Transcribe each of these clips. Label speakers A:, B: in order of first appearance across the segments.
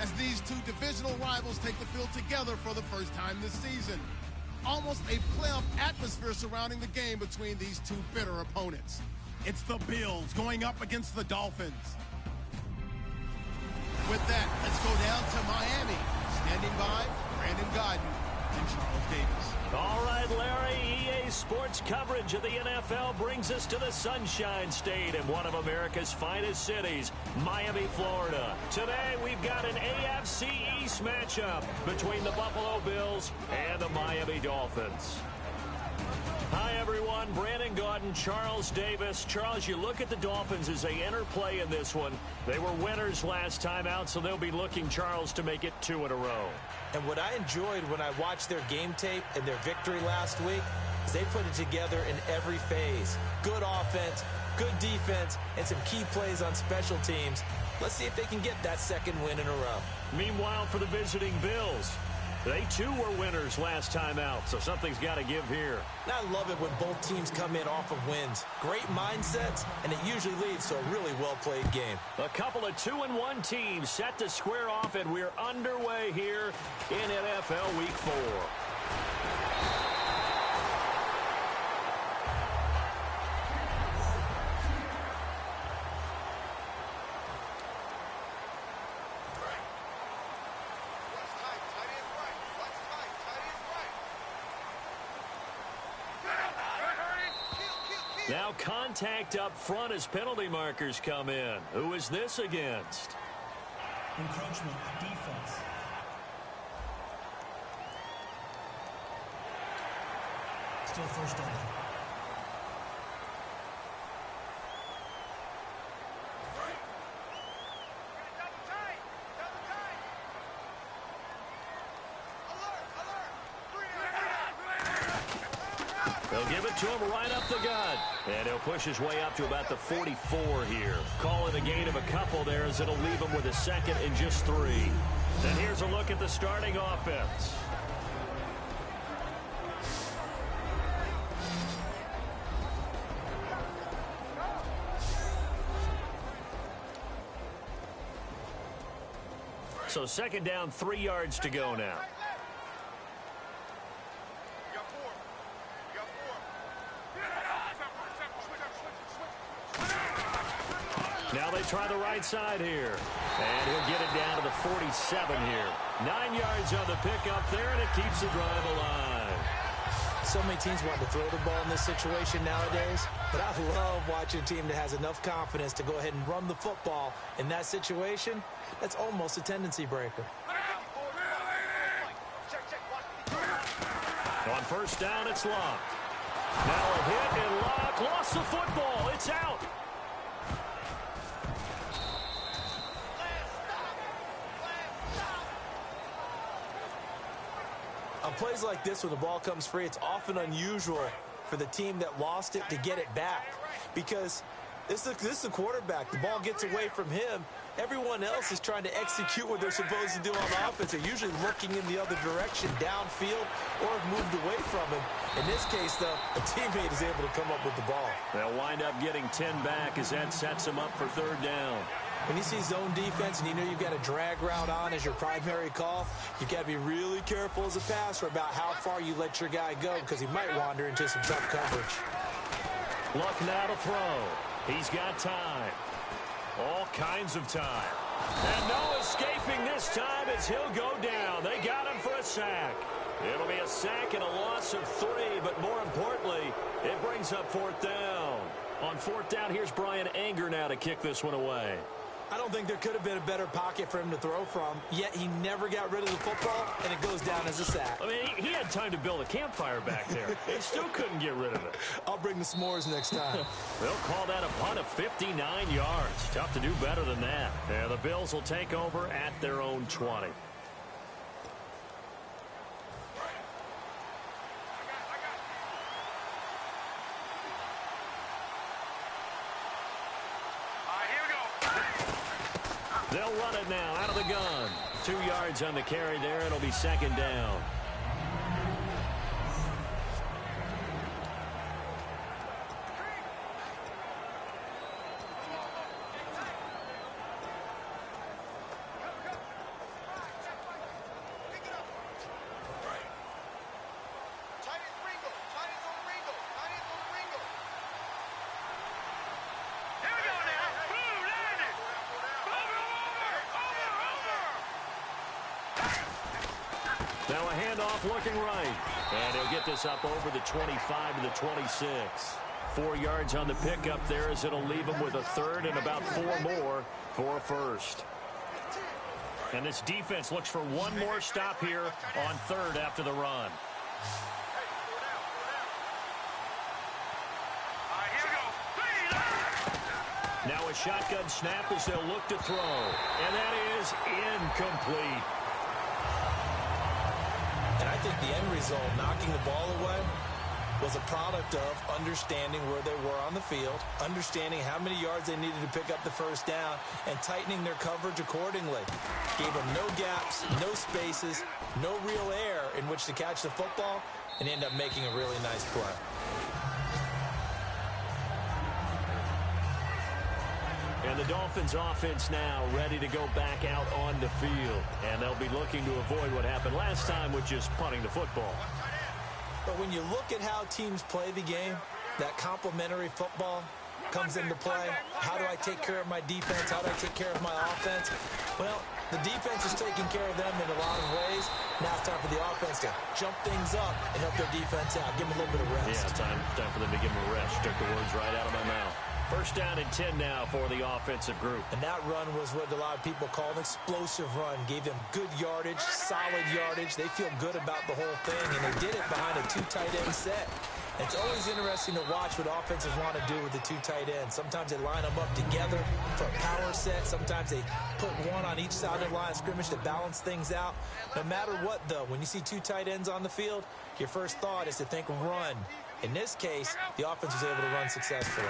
A: as these two divisional rivals take the field together for the first time this season. Almost a playoff atmosphere surrounding the game between these two bitter opponents. It's the Bills going up against the Dolphins. With that, let's go down to Miami. Standing by, Brandon Gaudin and Charles Davis.
B: All right, Larry, EA Sports coverage of the NFL brings us to the Sunshine State in one of America's finest cities, Miami, Florida. Today, we've got an AFC East matchup between the Buffalo Bills and the Miami Dolphins. Hi, everyone. Brandon Gaudin, Charles Davis. Charles, you look at the Dolphins as they enter play in this one. They were winners last time out, so they'll be looking, Charles, to make it 2 in a row.
C: And what I enjoyed when I watched their game tape and their victory last week is they put it together in every phase. Good offense, good defense, and some key plays on special teams. Let's see if they can get that second win in a row.
B: Meanwhile, for the visiting Bills, they too were winners last time out, so something's got to give here.
C: And I love it when both teams come in off of wins. Great mindsets, and it usually leads to a really well-played game.
B: A couple of 2-1 teams set to square off, and we're underway here in NFL Week 4. Now contact up front as penalty markers come in. Who is this against?
D: Encroachment, defense. Still first down.
B: They'll give it to him right up the gut. And he'll push his way up to about the 44 here. Call it a gain of a couple there as it'll leave him with a second and just 3. And here's a look at the starting offense. So second down, 3 yards to go now. Now they try the right side here. And he'll get it down to the 47 here. 9 yards on the pickup there, and it keeps the drive alive.
C: So many teams want to throw the ball in this situation nowadays, but I love watching a team that has enough confidence to go ahead and run the football. In that situation, that's almost a tendency breaker.
B: On first down, it's Locke. Now a hit, and Locke lost the football. It's out.
C: On plays like this, when the ball comes free, it's often unusual for the team that lost it to get it back. Because this is the quarterback. The ball gets away from him. Everyone else is trying to execute what they're supposed to do on offense. They're usually looking in the other direction, downfield, or have moved away from him. In this case, though, a teammate is able to come up with the ball.
B: They'll wind up getting 10 back as that sets them up for third down.
C: When you see zone defense and you know you've got a drag route on as your primary call, you've got to be really careful as a passer about how far you let your guy go because he might wander into some tough coverage.
B: Luck now to throw. He's got time. All kinds of time. And no escaping this time as he'll go down. They got him for a sack. It'll be a sack and a loss of 3, but more importantly, it brings up fourth down. On fourth down, here's Brian Anger now to kick this one away.
C: I don't think there could have been a better pocket for him to throw from, yet he never got rid of the football, and it goes down as a sack.
B: I mean, he had time to build a campfire back there. He still couldn't get rid of it.
C: I'll bring the s'mores next time.
B: They'll call that a punt of 59 yards. Tough to do better than that. Yeah, the Bills will take over at their own 20. They'll run it now out of the gun. 2 yards on the carry there. It'll be second down. Now a handoff looking right. And he'll get this up over the 25 to the 26. 4 yards on the pickup there as it'll leave him with a third and about 4 more for a first. And this defense looks for one more stop here on third after the run. Now a shotgun snap as they'll look to throw. And that is incomplete.
C: And I think the end result, knocking the ball away, was a product of understanding where they were on the field, understanding how many yards they needed to pick up the first down, and tightening their coverage accordingly. Gave them no gaps, no spaces, no real air in which to catch the football, and end up making a really nice play.
B: And the Dolphins offense now ready to go back out on the field. And they'll be looking to avoid what happened last time, which is punting the football.
C: But when you look at how teams play the game, that complementary football comes into play. How do I take care of my defense? How do I take care of my offense? Well, the defense is taking care of them in a lot of ways. Now it's time for the offense to jump things up and help their defense out. Give them a little bit of rest.
B: Yeah, time for them to give them a rest. Took the words right out of my mouth. First down and 10 now for the offensive group.
C: And that run was what a lot of people call an explosive run. Gave them good yardage, solid yardage. They feel good about the whole thing, and they did it behind a 2 tight end set. It's always interesting to watch what offenses want to do with the 2 tight ends. Sometimes they line them up together for a power set. Sometimes they put one on each side of the line of scrimmage to balance things out. No matter what, though, when you see 2 tight ends on the field, your first thought is to think run. In this case, the offense was able to run successfully.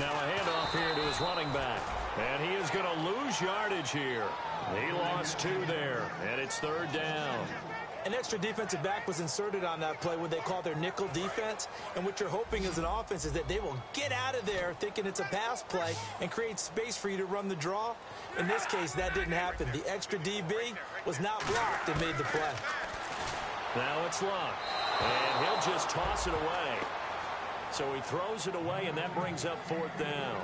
B: Now a handoff here to his running back. And he is going to lose yardage here. He lost 2 there, and it's third down.
C: An extra defensive back was inserted on that play, what they call their nickel defense. And what you're hoping as an offense is that they will get out of there thinking it's a pass play and create space for you to run the draw. In this case, that didn't happen. The extra DB was not blocked and made the play.
B: Now it's Luck. And he'll just toss it away. So he throws it away, and that brings up fourth down.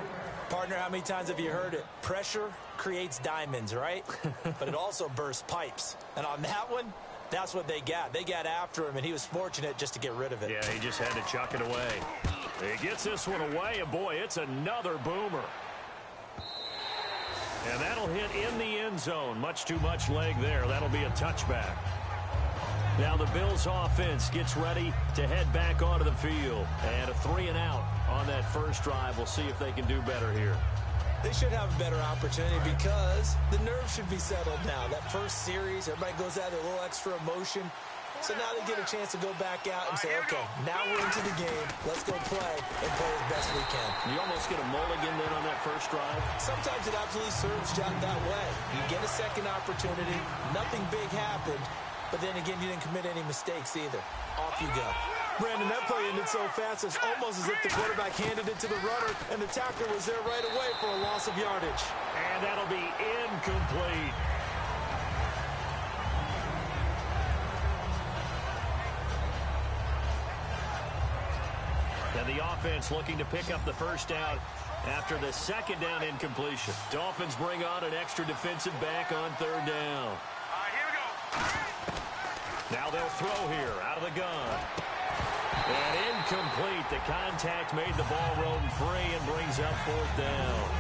C: Partner, how many times have you heard it? Pressure creates diamonds, right? But it also bursts pipes. And on that one, that's what they got. They got after him, and he was fortunate just to get rid of it.
B: Yeah, he just had to chuck it away. He gets this one away, and boy, it's another boomer. And that'll hit in the end zone. Much too much leg there. That'll be a touchback. Now the Bills offense gets ready to head back onto the field. And a 3-and-out on that first drive. We'll see if they can do better here.
C: They should have a better opportunity because the nerves should be settled now. That first series, everybody goes out with a little extra emotion. So now they get a chance to go back out and say, okay, now we're into the game. Let's go play and play as best we can.
B: You almost get a mulligan then on that first drive?
C: Sometimes it absolutely serves you that way. You get a second opportunity. Nothing big happened. But then again, you didn't commit any mistakes either. Off you go. Brandon, that play ended so fast, it's almost as if the quarterback handed it to the runner, and the tackler was there right away for a loss of yardage.
B: And that'll be incomplete. And the offense looking to pick up the first down after the second down incompletion. Dolphins bring on an extra defensive back on third down. Now they'll throw here out of the gun. And incomplete. The contact made the ball roam free and brings up fourth down.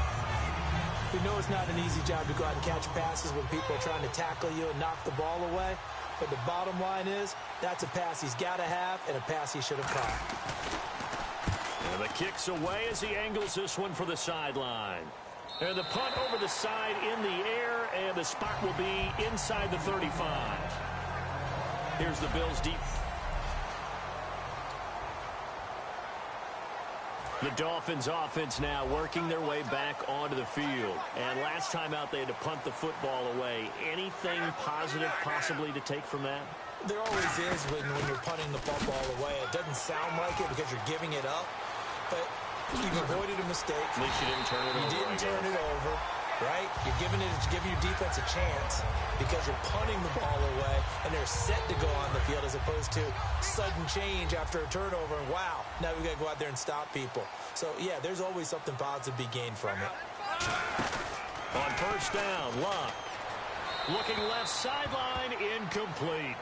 C: We know it's not an easy job to go out and catch passes when people are trying to tackle you and knock the ball away. But the bottom line is that's a pass he's got to have and a pass he should have caught.
B: And the kick's away as he angles this one for the sideline. And the punt over the side in the air, and the spot will be inside the 35. Here's the Bills deep. The Dolphins offense now working their way back onto the field. And last time out, they had to punt the football away. Anything positive possibly to take from that?
C: There always is when you're punting the football away. It doesn't sound like it because you're giving it up. But you've avoided a mistake.
B: At least you didn't turn it over.
C: You didn't turn it over, right? You're giving your defense a chance because you're punting the ball away, and they're set to go on the field as opposed to sudden change after a turnover. And wow, now we got to go out there and stop people. So, yeah, there's always something positive to be gained from it.
B: On first down, Luck. Looking left sideline, incomplete.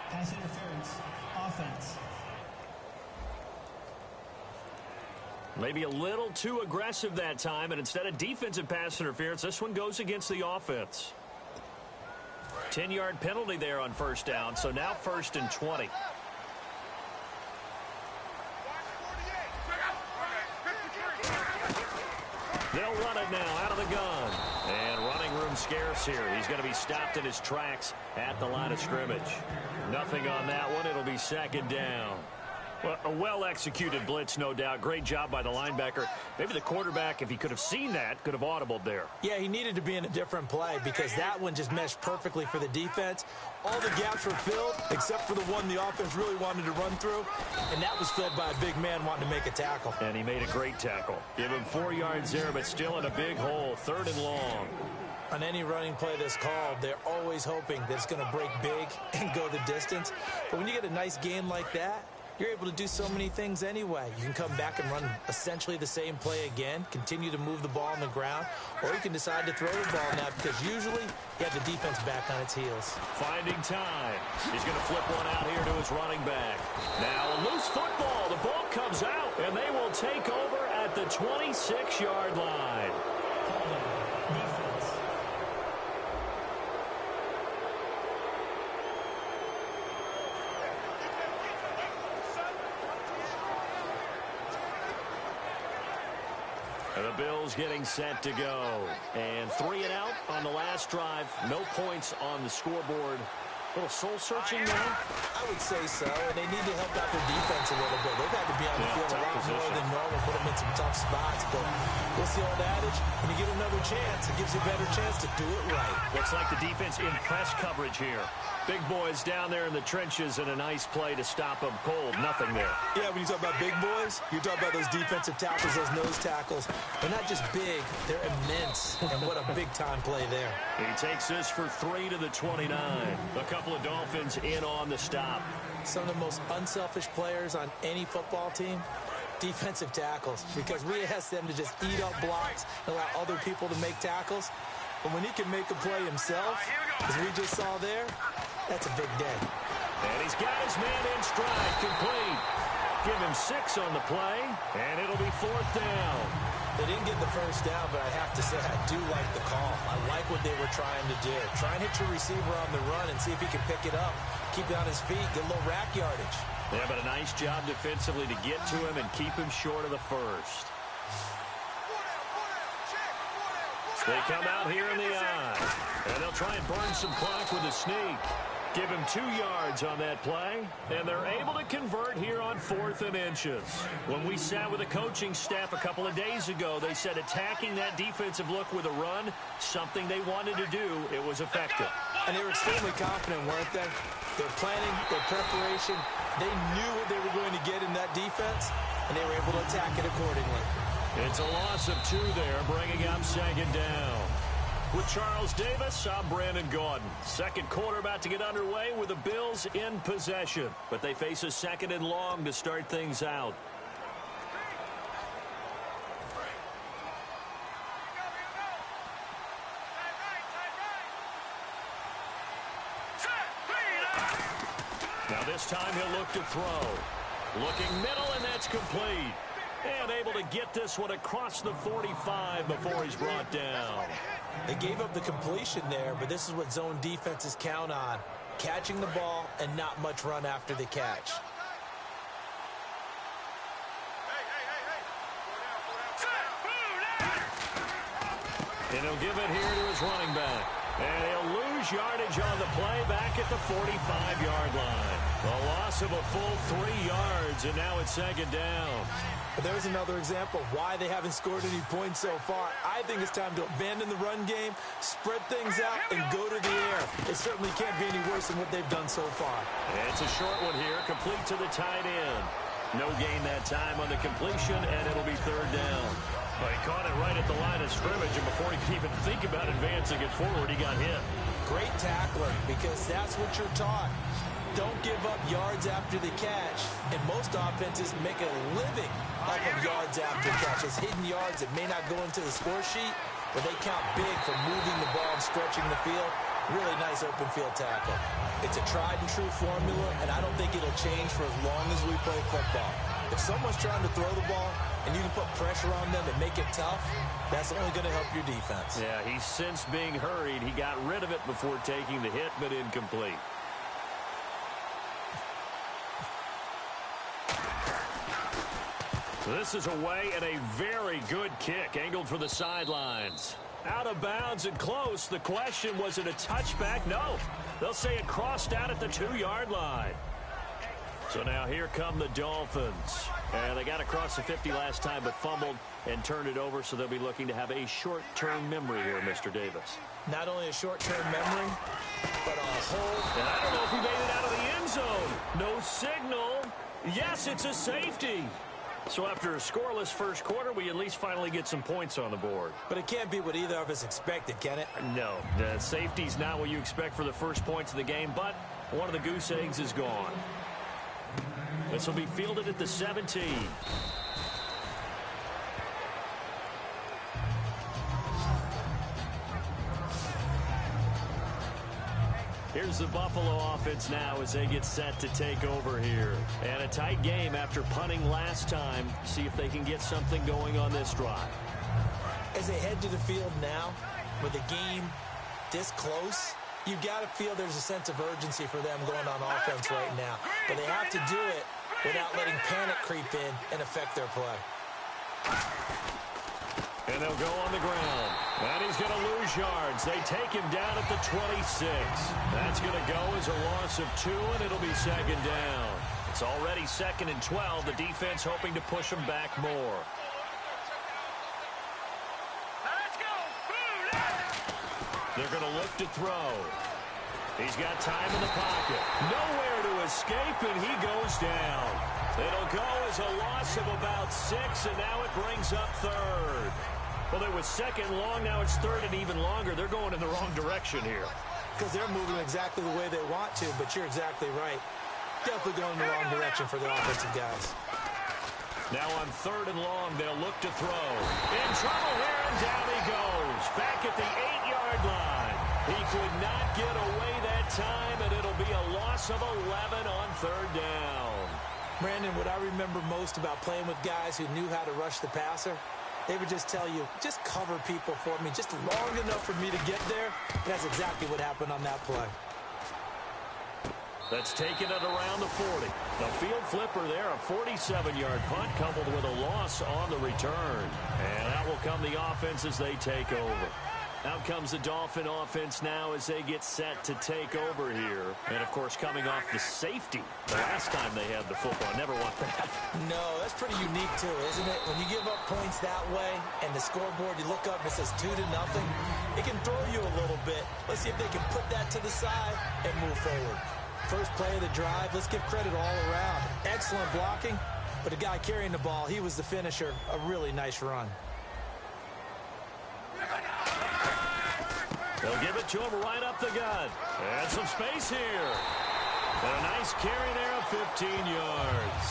D: Pass interference. Offense.
B: Maybe a little too aggressive that time, and instead of defensive pass interference, this one goes against the offense. 10-yard penalty there on first down, so now 1st and 20. They'll run it now out of the gun. And running room scarce here. He's going to be stopped in his tracks at the line of scrimmage. Nothing on that one. It'll be 2nd down. Well, a well-executed blitz, no doubt. Great job by the linebacker. Maybe the quarterback, if he could have seen that, could have audibled there.
C: Yeah, he needed to be in a different play because that one just meshed perfectly for the defense. All the gaps were filled except for the one the offense really wanted to run through, and that was filled by a big man wanting to make a tackle.
B: And he made a great tackle. Give him 4 yards there, but still in a big hole. 3rd and long.
C: On any running play that's called, they're always hoping that it's going to break big and go the distance. But when you get a nice gain like that, you're able to do so many things anyway. You can come back and run essentially the same play again, continue to move the ball on the ground, or you can decide to throw the ball now because usually you have the defense back on its heels.
B: Finding time. He's going to flip one out here to his running back. Now a loose football. The ball comes out, and they will take over at the 26-yard line.
D: Defense.
B: And the Bills getting set to go. And 3 and out on the last drive. No points on the scoreboard. A little soul-searching there.
C: I would say so, and they need to help out their defense a little bit. They've had to be on the field a lot more than normal, put them in some tough spots. But what's the old adage? When you get another chance, it gives you a better chance to do it right.
B: Looks like the defense in press coverage here. Big boys down there in the trenches, and a nice play to stop them cold. Nothing there.
C: Yeah, when you talk about big boys, you talk about those defensive tackles, those nose tackles. They're not just big, they're immense. And what a big-time play there.
B: He takes this for 3 to the 29. A couple of Dolphins in on the stop.
C: Some of the most unselfish players on any football team, defensive tackles, because we ask them to just eat up blocks and allow other people to make tackles. But when he can make a play himself, as we just saw there, that's a big day.
B: And he's got his man in stride, complete. Give him 6 on the play, and it'll be 4th down.
C: They didn't get the first down, but I have to say I do like the call. I like what they were trying to do. Try and hit your receiver on the run and see if he can pick it up, keep it on his feet, get a little rack yardage.
B: Yeah, but a nice job defensively to get to him and keep him short of the first. They come out here in the eye, and they'll try and burn some clock with a sneak. Give him 2 yards on that play, and they're able to convert here on 4th and inches. When we sat with the coaching staff a couple of days ago, they said attacking that defensive look with a run, something they wanted to do, it was effective.
C: And they were extremely confident, weren't they? Their planning, their preparation, they knew what they were going to get in that defense, and they were able to attack it accordingly.
B: It's a loss of 2 there, bringing up 2nd down. With Charles Davis, I'm Brandon Gaudin. Second quarter about to get underway with the Bills in possession. But they face a 2nd and long to start things out. Now this time he'll look to throw. Looking middle, and that's complete. And able to get this one across the 45 before he's brought down.
C: They gave up the completion there, but this is what zone defenses count on. Catching the ball and not much run after the catch.
B: And he'll give it here to his running back. And he'll lose yardage on the play back at the 45-yard line. A loss of a full 3 yards, and now it's 2nd down.
C: But there's another example of why they haven't scored any points so far. I think it's time to abandon the run game, spread things out, and go to the air. It certainly can't be any worse than what they've done so far.
B: And it's a short one here, complete to the tight end. No gain that time on the completion, and it'll be 3rd down. Well, he caught it right at the line of scrimmage, and before he could even think about advancing it forward, he got hit.
C: Great tackler, because that's what you're taught. Don't give up yards after the catch. And most offenses make a living off of yards after catches. Hidden yards that may not go into the score sheet. where they count big for moving the ball and stretching the field. Really nice open field tackle. It's a tried and true formula, and I don't think it'll change for as long as we play football. If someone's trying to throw the ball and you can put pressure on them and make it tough, that's only going to help your defense.
B: Yeah, he's since being hurried. He got rid of it before taking the hit, but incomplete. This is away and a very good kick angled for the sidelines. Out of bounds and close. The question, was it a touchback? No. They'll say it crossed out at the 2-yard line. So now here come the Dolphins. And they got across the 50 last time but fumbled and turned it over, so they'll be looking to have a short-term memory here, Mr. Davis.
C: Not only a short-term memory, but a whole...
B: And I don't know if he made it out of the end zone. No signal. Yes, it's a safety. So after a scoreless first quarter, we at least finally get some points on the board.
C: But it can't be what either of us expected, can it?
B: No, the safety's not what you expect for the first points of the game, but one of the goose eggs is gone. This will be fielded at the 17. Here's the Buffalo offense now as they get set to take over here. And a tight game after punting last time. See if they can get something going on this drive.
C: As they head to the field now, with the game this close, you got to feel there's a sense of urgency for them going on offense right now. But they have to do it without letting panic creep in and affect their play.
B: And they'll go on the ground. And he's going to lose yards. They take him down at the 26. That's going to go as a loss of 2, and it'll be second down. It's already 2nd and 12. The defense hoping to push them back more. They're going to look to throw. He's got time in the pocket. Nowhere to escape, and he goes down. It'll go as a loss of about 6, and now it brings up 3rd. Well, it was 2nd long. Now it's 3rd and even longer. They're going in the wrong direction here.
C: Because they're moving exactly the way they want to, but you're exactly right. Definitely going in the wrong direction for the offensive guys.
B: Now on 3rd and long, they'll look to throw. In trouble here, and down he goes. Back at the 8-yard line. He could not get away that time, and it'll be a loss of 11 on 3rd down.
C: Brandon, what I remember most about playing with guys who knew how to rush the passer, they would just tell you, just cover people for me, just long enough for me to get there. And that's exactly what happened on that play.
B: That's taken it around the 40. The field flipper there, a 47-yard punt coupled with a loss on the return. And out will come the offense as they take over. Out comes the Dolphin offense now as they get set to take over here. And, of course, coming off the safety the last time they had the football. I never want that.
C: No, that's pretty unique, too, isn't it? When you give up points that way and the scoreboard, you look up and it says 2-0, it can throw you a little bit. Let's see if they can put that to the side and move forward. First play of the drive, let's give credit all around. Excellent blocking, but the guy carrying the ball, he was the finisher. A really nice run.
B: They'll give it to him right up the gut. And some space here. And a nice carry there of 15 yards.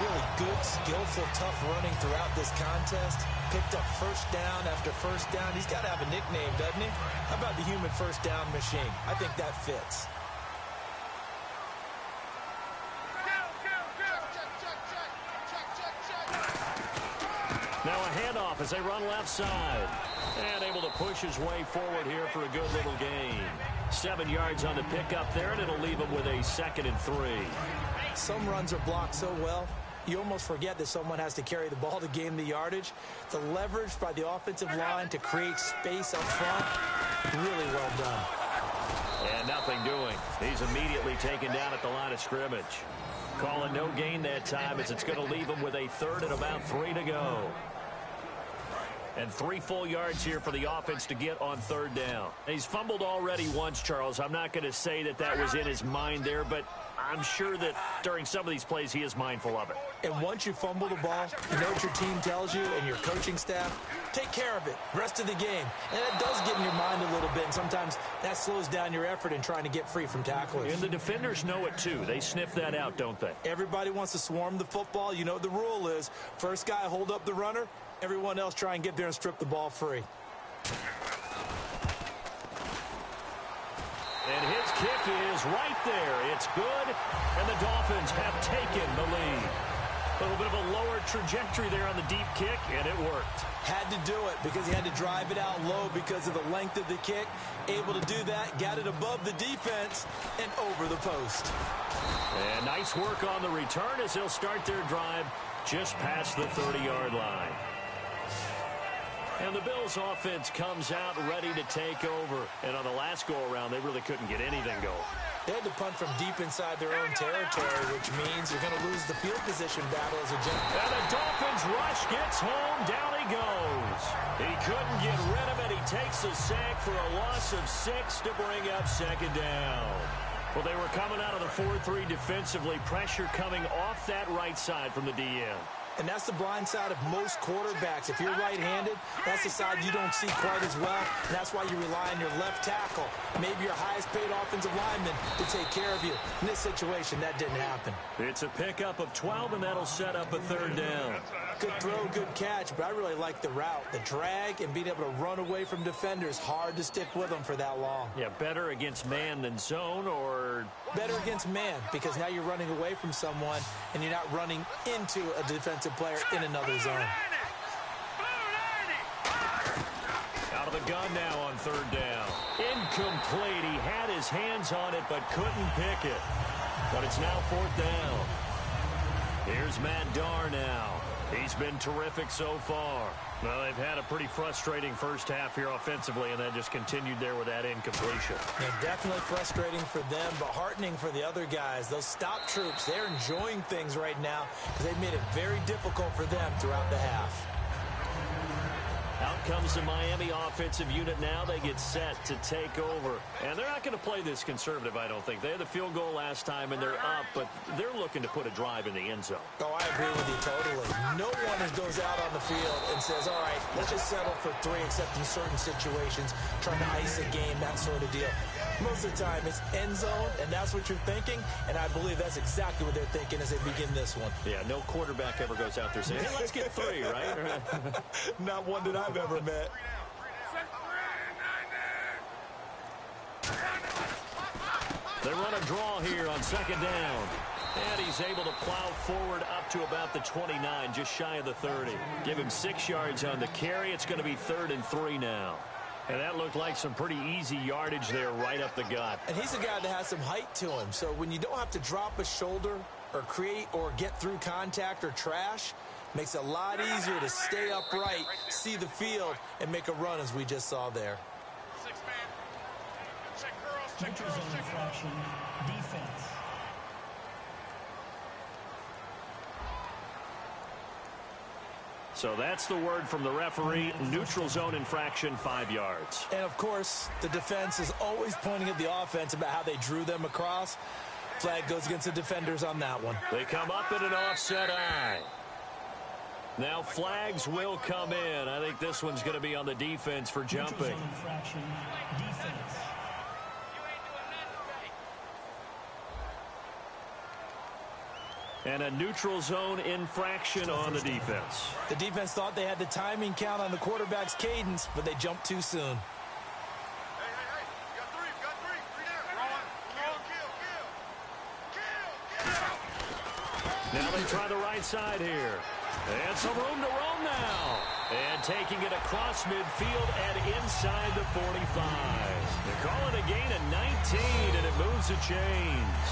C: Really good, skillful, tough running throughout this contest. Picked up first down after first down. He's got to have a nickname, doesn't he? How about the human first down machine? I think that fits.
B: Now a handoff as they run left side. And able to push his way forward here for a good little gain. 7 yards on the pickup there, and it'll leave him with a 2nd and 3.
C: Some runs are blocked so well, you almost forget that someone has to carry the ball to gain the yardage. The leverage by the offensive line to create space up front, really well done.
B: And nothing doing. He's immediately taken down at the line of scrimmage. Calling no gain that time as it's going to leave him with a 3rd and about 3 to go. And 3 full yards here for the offense to get on 3rd down. He's fumbled already once, Charles. I'm not going to say that that was in his mind there, but I'm sure that during some of these plays he is mindful of it.
C: And once you fumble the ball, you know what your team tells you and your coaching staff? Take care of it. Rest of the game. And that does get in your mind a little bit, and sometimes that slows down your effort in trying to get free from tacklers.
B: And the defenders know it too. They sniff that out, don't they?
C: Everybody wants to swarm the football. You know what the rule is. First guy hold up the runner. Everyone else try and get there and strip the ball free.
B: And his kick is right there. It's good, and the Dolphins have taken the lead. A little bit of a lower trajectory there on the deep kick, and it worked.
C: Had to do it because he had to drive it out low because of the length of the kick. Able to do that, got it above the defense and over the post.
B: And nice work on the return as they'll start their drive just past the 30-yard line. And the Bills offense comes out ready to take over. And on the last go-around, they really couldn't get anything going.
C: They had to punt from deep inside their own territory, which means you're going to lose the field position battle as a general.
B: And the Dolphins rush gets home. Down he goes. He couldn't get rid of it. He takes a sack for a loss of 6 to bring up second down. Well, they were coming out of the 4-3 defensively. Pressure coming off that right side from the DN.
C: And that's the blind side of most quarterbacks. If you're right-handed, that's the side you don't see quite as well. And that's why you rely on your left tackle, maybe your highest-paid offensive lineman, to take care of you. In this situation, that didn't happen.
B: It's a pickup of 12, and that'll set up a third down.
C: Good throw, good catch, but I really like the route. The drag and being able to run away from defenders, hard to stick with them for that long.
B: Yeah, better against man than zone, or...
C: Better against man, because now you're running away from someone, and you're not running into a defensive player in another zone.
B: Out of the gun now on third down. Incomplete. He had his hands on it, but couldn't pick it. But it's now fourth down. Here's Matt Darr now. He's been terrific so far. Well, they've had a pretty frustrating first half here offensively, and that just continued there with that incompletion.
C: Yeah, definitely frustrating for them, but heartening for the other guys. Those stop troops, they're enjoying things right now because they've made it very difficult for them throughout the half.
B: Out comes the Miami offensive unit now. They get set to take over. And they're not going to play this conservative, I don't think. They had the field goal last time, and they're up, but they're looking to put a drive in the end zone.
C: Oh, I agree with you totally. No one goes out on the field and says, all right, let's just settle for 3, except in certain situations, trying to ice a game, that sort of deal. Most of the time, it's end zone, and that's what you're thinking, and I believe that's exactly what they're thinking as they begin this one.
B: Yeah, no quarterback ever goes out there saying, hey, let's get 3, right?
C: Not one that I've ever met.
B: They run a draw here on second down. And he's able to plow forward up to about the 29, just shy of the 30. Give him 6 yards on the carry. It's going to be 3rd and 3 now. And that looked like some pretty easy yardage there right up the gut.
C: And he's a guy that has some height to him. So when you don't have to drop a shoulder or create or get through contact or trash, makes it a lot easier to stay upright, see the field, and make a run as we just saw there.
D: Neutral zone infraction, defense.
B: So that's the word from the referee. Neutral zone infraction, 5 yards.
C: And, of course, the defense is always pointing at the offense about how they drew them across. Flag goes against the defenders on that one.
B: They come up in an offset eye. Now flags will come in. I think this one's going to be on the defense for jumping.
D: Neutral zone infraction, defense.
B: And a neutral zone infraction on the defense.
C: The defense thought they had the timing count on the quarterback's cadence, but they jumped too soon.
B: Now they try the right side here. And some room to roam now. And taking it across midfield and inside the 45. They're calling a gain of 19, and it moves the chains.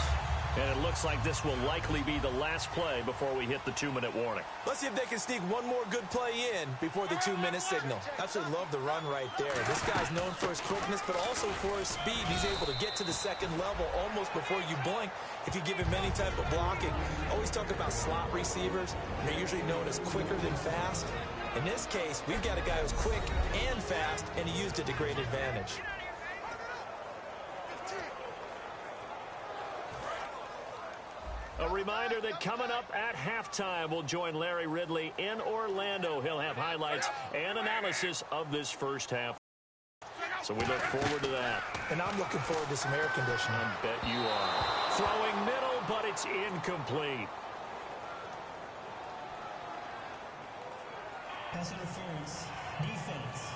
B: And it looks like this will likely be the last play before we hit the 2-minute warning.
C: Let's see if they can sneak one more good play in before the 2-minute signal. Absolutely love the run right there. This guy's known for his quickness, but also for his speed. He's able to get to the second level almost before you blink if you give him any type of blocking. Always talk about slot receivers. They're usually known as quicker than fast. In this case, we've got a guy who's quick and fast, and he used it to great advantage.
B: A reminder that coming up at halftime, we'll join Larry Ridley in Orlando. He'll have highlights and analysis of this first half. So we look forward to that.
C: And I'm looking forward to some air conditioning.
B: I bet you are. Throwing middle, but it's incomplete.
D: Pass interference, defense.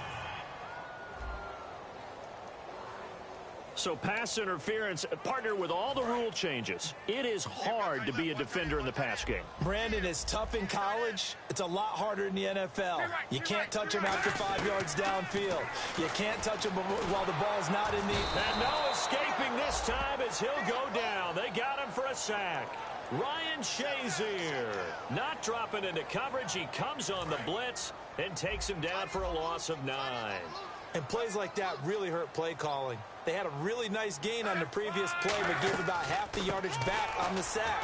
B: So pass interference, partner with all the rule changes. It is hard to be a defender in the pass game.
C: Brandon, is tough in college. It's a lot harder in the NFL. You can't touch him after 5 yards downfield. You can't touch him while the ball's not in the...
B: And no escaping this time as he'll go down. They got him for a sack. Ryan Shazier not dropping into coverage. He comes on the blitz and takes him down for a loss of 9.
C: And plays like that really hurt play calling. They had a really nice gain on the previous play, but gave about half the yardage back on the sack.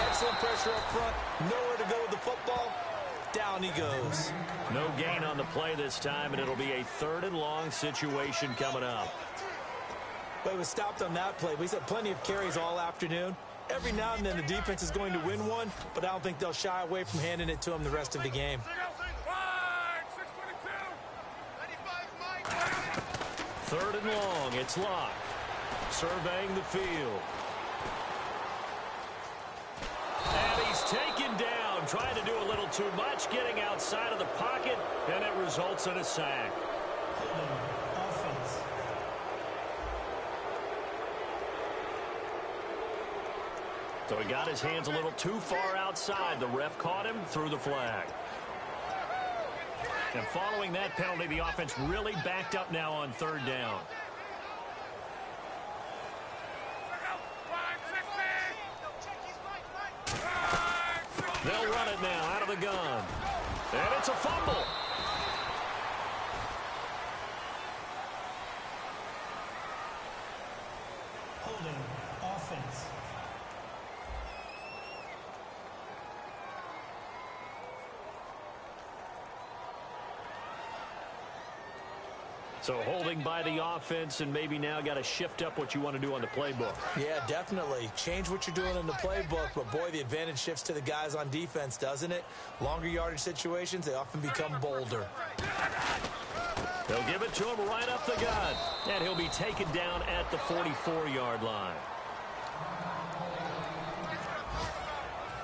C: Excellent pressure up front. Nowhere to go with the football. Down he goes.
B: No gain on the play this time, and it'll be a 3rd and long situation coming up.
C: But it was stopped on that play. He's had plenty of carries all afternoon. Every now and then the defense is going to win one, but I don't think they'll shy away from handing it to him the rest of the game.
B: 3rd and long. It's Locke surveying the field. And he's taken down, trying to do a little too much, getting outside of the pocket, and it results in a sack.
D: Offense.
B: So he got his hands a little too far outside. The ref caught him, threw the flag. And following that penalty, the offense really backed up now on 3rd down. They'll run it now out of the gun. And it's a fumble.
D: Holding. Offense.
B: So holding by the offense, and maybe now got to shift up what you want to do on the playbook.
C: Yeah, definitely. Change what you're doing in the playbook, but boy, the advantage shifts to the guys on defense, doesn't it? Longer yardage situations, they often become bolder.
B: They'll give it to him right up the gut, and he'll be taken down at the 44-yard line.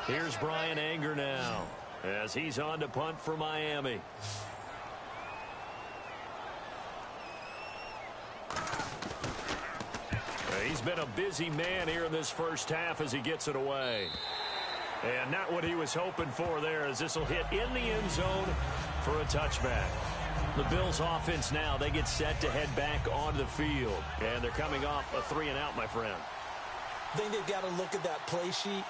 B: Here's Brian Anger now as he's on to punt for Miami. He's been a busy man here in this first half as he gets it away. And not what he was hoping for there, as this will hit in the end zone for a touchback. The Bills offense now, they get set to head back onto the field. And they're coming off a 3-and-out, my friend.
C: I think they've got to look at that play sheet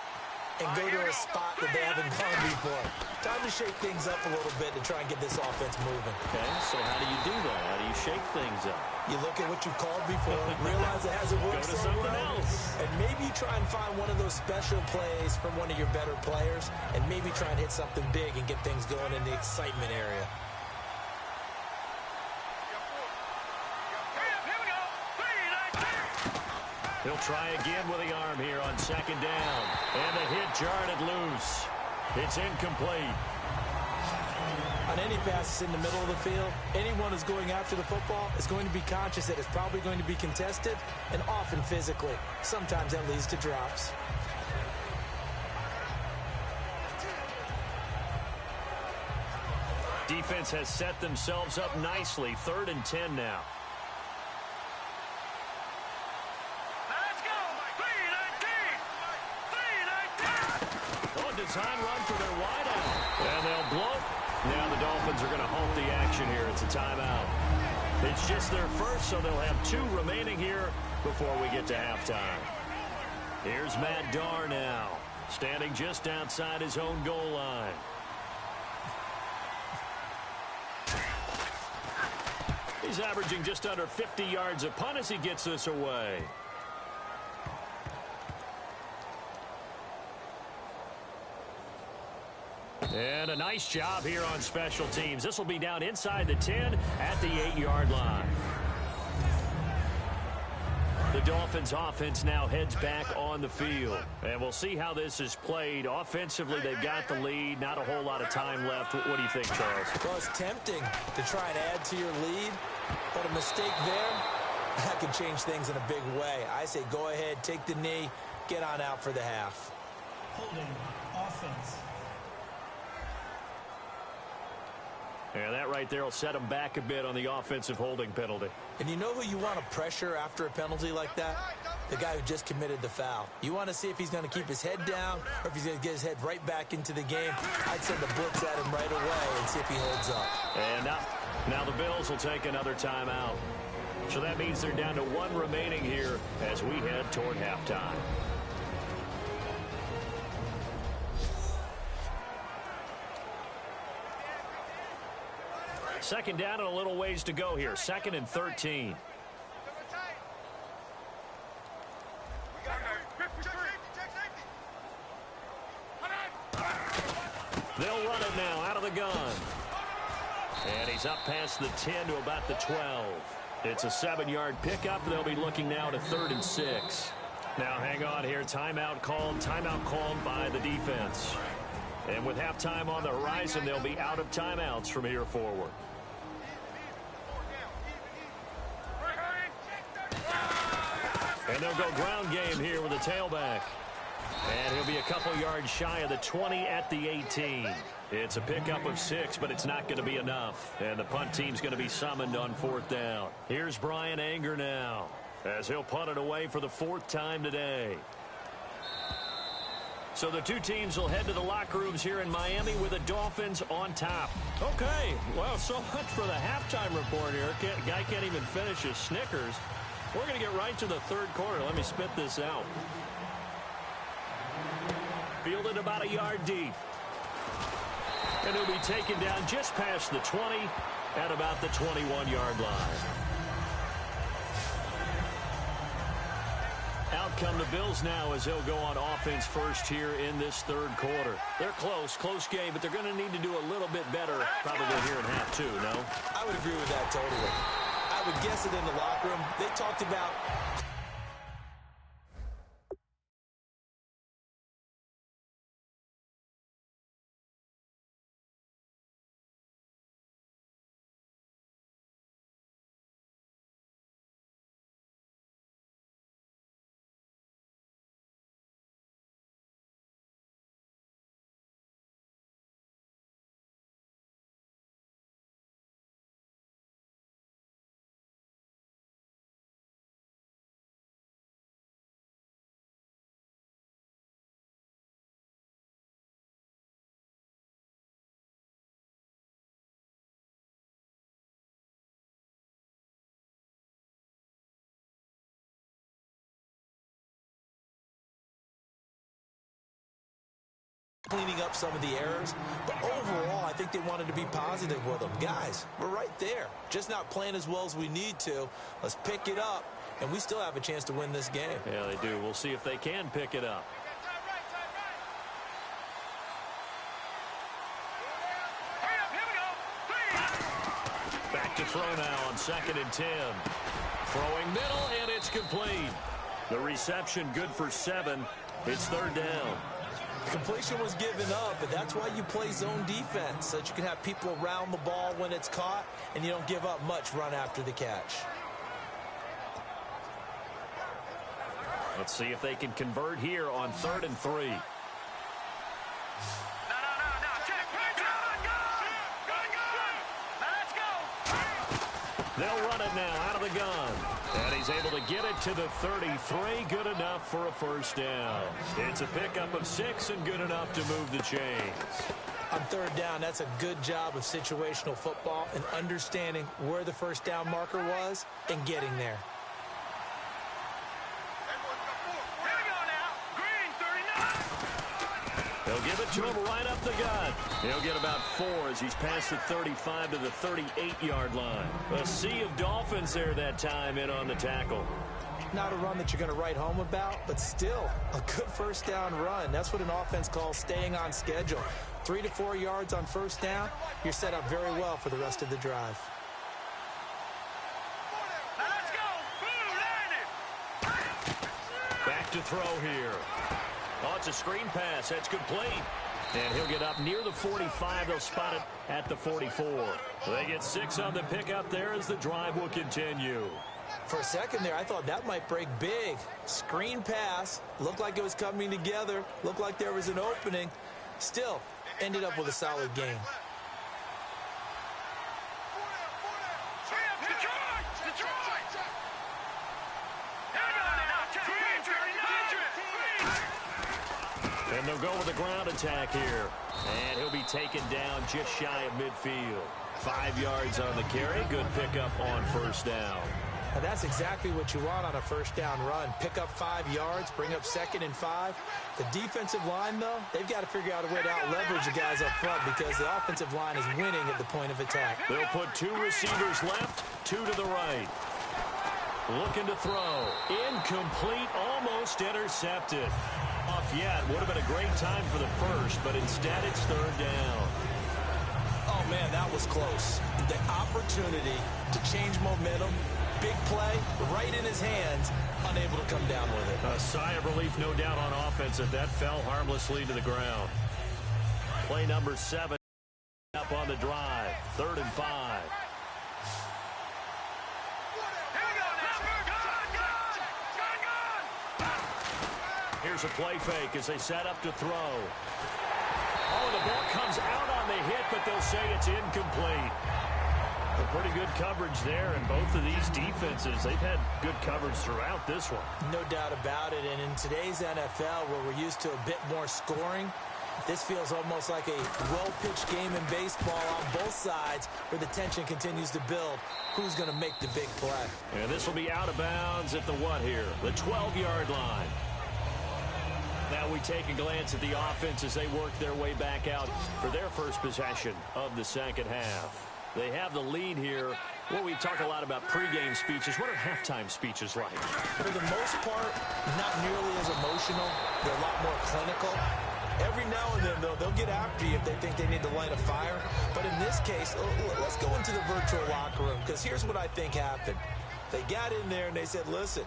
C: and go to a spot that they haven't gone before. Time to shake things up a little bit to try and get this offense moving.
B: Okay, so how do you do that? How do you shake things up?
C: You look at what you've called before, realize it hasn't worked
B: Go to
C: so
B: something
C: well,
B: else.
C: and maybe you try and find one of those special plays from one of your better players, and maybe try and hit something big and get things going in the excitement area.
B: He'll try again with the arm here on 2nd down. And the hit jarred it loose. It's incomplete.
C: On any passes in the middle of the field, anyone who's going after the football is going to be conscious that it's probably going to be contested, and often physically. Sometimes that leads to drops.
B: Defense has set themselves up nicely. 3rd and 10 now. Design run for their wideout. And they'll blow. Now the Dolphins are going to halt the action here. It's a timeout. It's just their first, so they'll have 2 remaining here before we get to halftime. Here's Matt Darr now, standing just outside his own goal line. He's averaging just under 50 yards a punt as he gets this away. And a nice job here on special teams. This will be down inside the 10 at the 8-yard line. The Dolphins offense now heads back on the field. And we'll see how this is played. Offensively, they've got the lead. Not a whole lot of time left. What do you think, Charles?
C: Well, it's tempting to try and add to your lead, but a mistake there, that could change things in a big way. I say go ahead, take the knee, get on out for the half.
D: Holding. Offense.
B: And that right there will set him back a bit on the offensive holding penalty.
C: And you know who you want to pressure after a penalty like that? The guy who just committed the foul. You want to see if he's going to keep his head down or if he's going to get his head right back into the game. I'd send the blitz at him right away and see if he holds up.
B: And now the Bills will take another timeout. So that means they're down to one remaining here as we head toward halftime. Second down and a little ways to go here. 2nd and 13. They'll run it now out of the gun. And he's up past the 10 to about the 12. It's a 7-yard pickup. They'll be looking now to 3rd and 6. Now hang on here. Timeout called by the defense. And with halftime on the horizon, they'll be out of timeouts from here forward. And they'll go ground game here with a tailback. And he'll be a couple yards shy of the 20 at the 18. It's a pickup of 6, but it's not going to be enough. And the punt team's going to be summoned on 4th down. Here's Brian Anger now as he'll punt it away for the 4th time today. So the two teams will head to the locker rooms here in Miami with the Dolphins on top.
E: Okay, well, so much for the halftime report here. Guy can't even finish his Snickers. We're going to get right to the 3rd quarter. Let me spit this out.
B: Fielded about a yard deep. And he'll be taken down just past the 20 at about the 21-yard line. Out come the Bills now as they'll go on offense first here in this 3rd quarter. They're close game, but they're going to need to do a little bit better probably here in half 2, no?
C: I would agree with that totally. I would guess it in the locker room. They talked about cleaning up some of the errors, but overall I think they wanted to be positive with them. Guys, we're right there, just not playing as well as we need to. Let's pick it up, and we still have a chance to win this game.
B: Yeah, they do. We'll see if they can pick it up. Back to throw now on 2nd and 10. Throwing middle, and it's complete. The reception good for 7. It's 3rd down.
C: Completion was given up, but that's why you play zone defense, so that you can have people around the ball when it's caught, and you don't give up much run after the catch.
B: Let's see if they can convert here on 3rd and 3. They'll run it now out of the gun. And he's able to get it to the 33. Good enough for a 1st down. It's a pickup of 6 and good enough to move the chains.
C: On 3rd down, that's a good job of situational football and understanding where the 1st down marker was and getting there.
B: They'll give it to him right up the gut. He'll get about 4 as he's past the 35 to the 38-yard line. A sea of Dolphins there that time in on the tackle.
C: Not a run that you're going to write home about, but still a good 1st down run. That's what an offense calls staying on schedule. 3 to 4 yards on 1st down, you're set up very well for the rest of the drive.
B: Back to throw here. Oh, it's a screen pass. That's complete. And he'll get up near the 45. They'll spot it at the 44. They get 6 on the pickup there as the drive will continue.
C: For a second there, I thought that might break big. Screen pass. Looked like it was coming together. Looked like there was an opening. Still, ended up with a solid game.
B: And they'll go with the ground attack here. And he'll be taken down just shy of midfield. 5 yards on the carry. Good pickup on first down.
C: And that's exactly what you want on a first down run. Pick up 5 yards, bring up 2nd and 5. The defensive line, though, they've got to figure out a way to out-leverage the guys up front because the offensive line is winning at the point of attack.
B: They'll put 2 receivers left, 2 to the right. Looking to throw. Incomplete, almost intercepted. Off yet. Would have been a great time for the first, but instead it's 3rd down.
C: Oh, man, that was close. The opportunity to change momentum, big play, right in his hands, unable to come down with it.
B: A sigh of relief, no doubt, on offense if that fell harmlessly to the ground. Play number 7 up on the drive. 3rd and 5. Here's a play fake as they set up to throw. Oh, the ball comes out on the hit, but they'll say it's incomplete. A pretty good coverage there, and both of these defenses, they've had good coverage throughout this one.
C: No doubt about it, and in today's NFL, where we're used to a bit more scoring, this feels almost like a well-pitched game in baseball on both sides where the tension continues to build. Who's going to make the big play?
B: And this will be out of bounds at the what here? The 12-yard line. Now we take a glance at the offense as they work their way back out for their first possession of the second half. They have the lead here. Well, we talk a lot about pregame speeches. What are halftime speeches like?
C: For the most part, not nearly as emotional. They're a lot more clinical. Every now and then, though, they'll get after you if they think they need to light a fire. But in this case, let's go into the virtual locker room, because here's what I think happened. They got in there and they said, listen,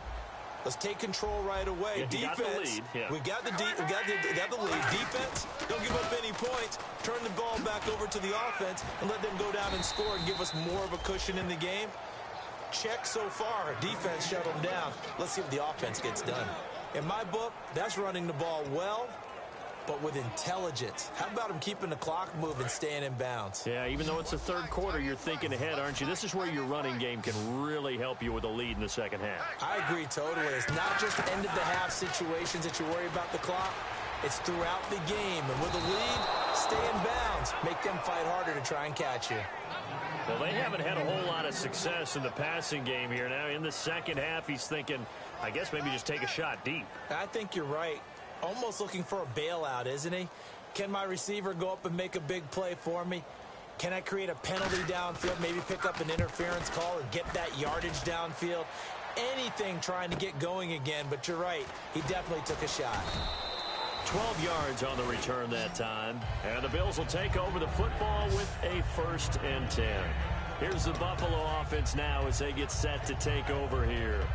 C: let's take control right away.
B: Yeah,
C: defense, we got the lead. Defense, don't give up any points. Turn the ball back over to the offense and let them go down and score and give us more of a cushion in the game. Check so far. Defense shut them down. Let's see what the offense gets done. In my book, that's running the ball well, but with intelligence. How about him keeping the clock moving, staying in bounds?
B: Yeah, even though it's the third quarter, you're thinking ahead, aren't you? This is where your running game can really help you with a lead in the second half.
C: I agree totally. It's not just end-of-the-half situations that you worry about the clock. It's throughout the game. And with a lead, stay in bounds. Make them fight harder to try and catch you.
B: Well, they haven't had a whole lot of success in the passing game here. Now, in the second half, he's thinking, I guess maybe just take a shot deep.
C: I think you're right. Almost looking for a bailout, isn't he? Can my receiver go up and make a big play for me? Can I create a penalty downfield, maybe pick up an interference call and get that yardage downfield? Anything trying to get going again, but you're right. He definitely took a shot.
B: 12 yards on the return that time. And the Bills will take over the football with a 1st and 10. Here's the Buffalo offense now as they get set to take over here.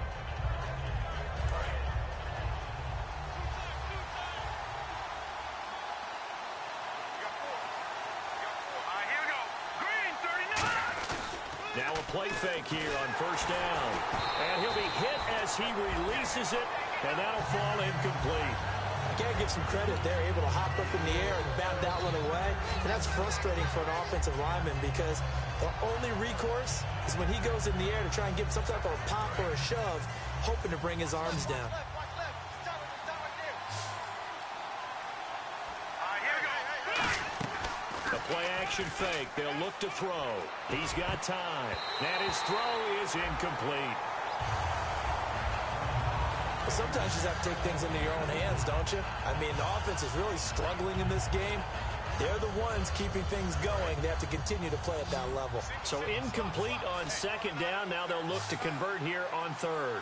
B: Now a play fake here on first down. And he'll be hit as he releases it, and that'll fall incomplete.
C: You got to give some credit there, able to hop up in the air and bat that one away. And that's frustrating for an offensive lineman because the only recourse is when he goes in the air to try and give some type of a pop or a shove, hoping to bring his arms down.
B: A play-action fake. They'll look to throw. He's got time. And his throw is incomplete.
C: Sometimes you just have to take things into your own hands, don't you? I mean, the offense is really struggling in this game. They're the ones keeping things going. They have to continue to play at that level.
B: So incomplete on second down. Now they'll look to convert here on third.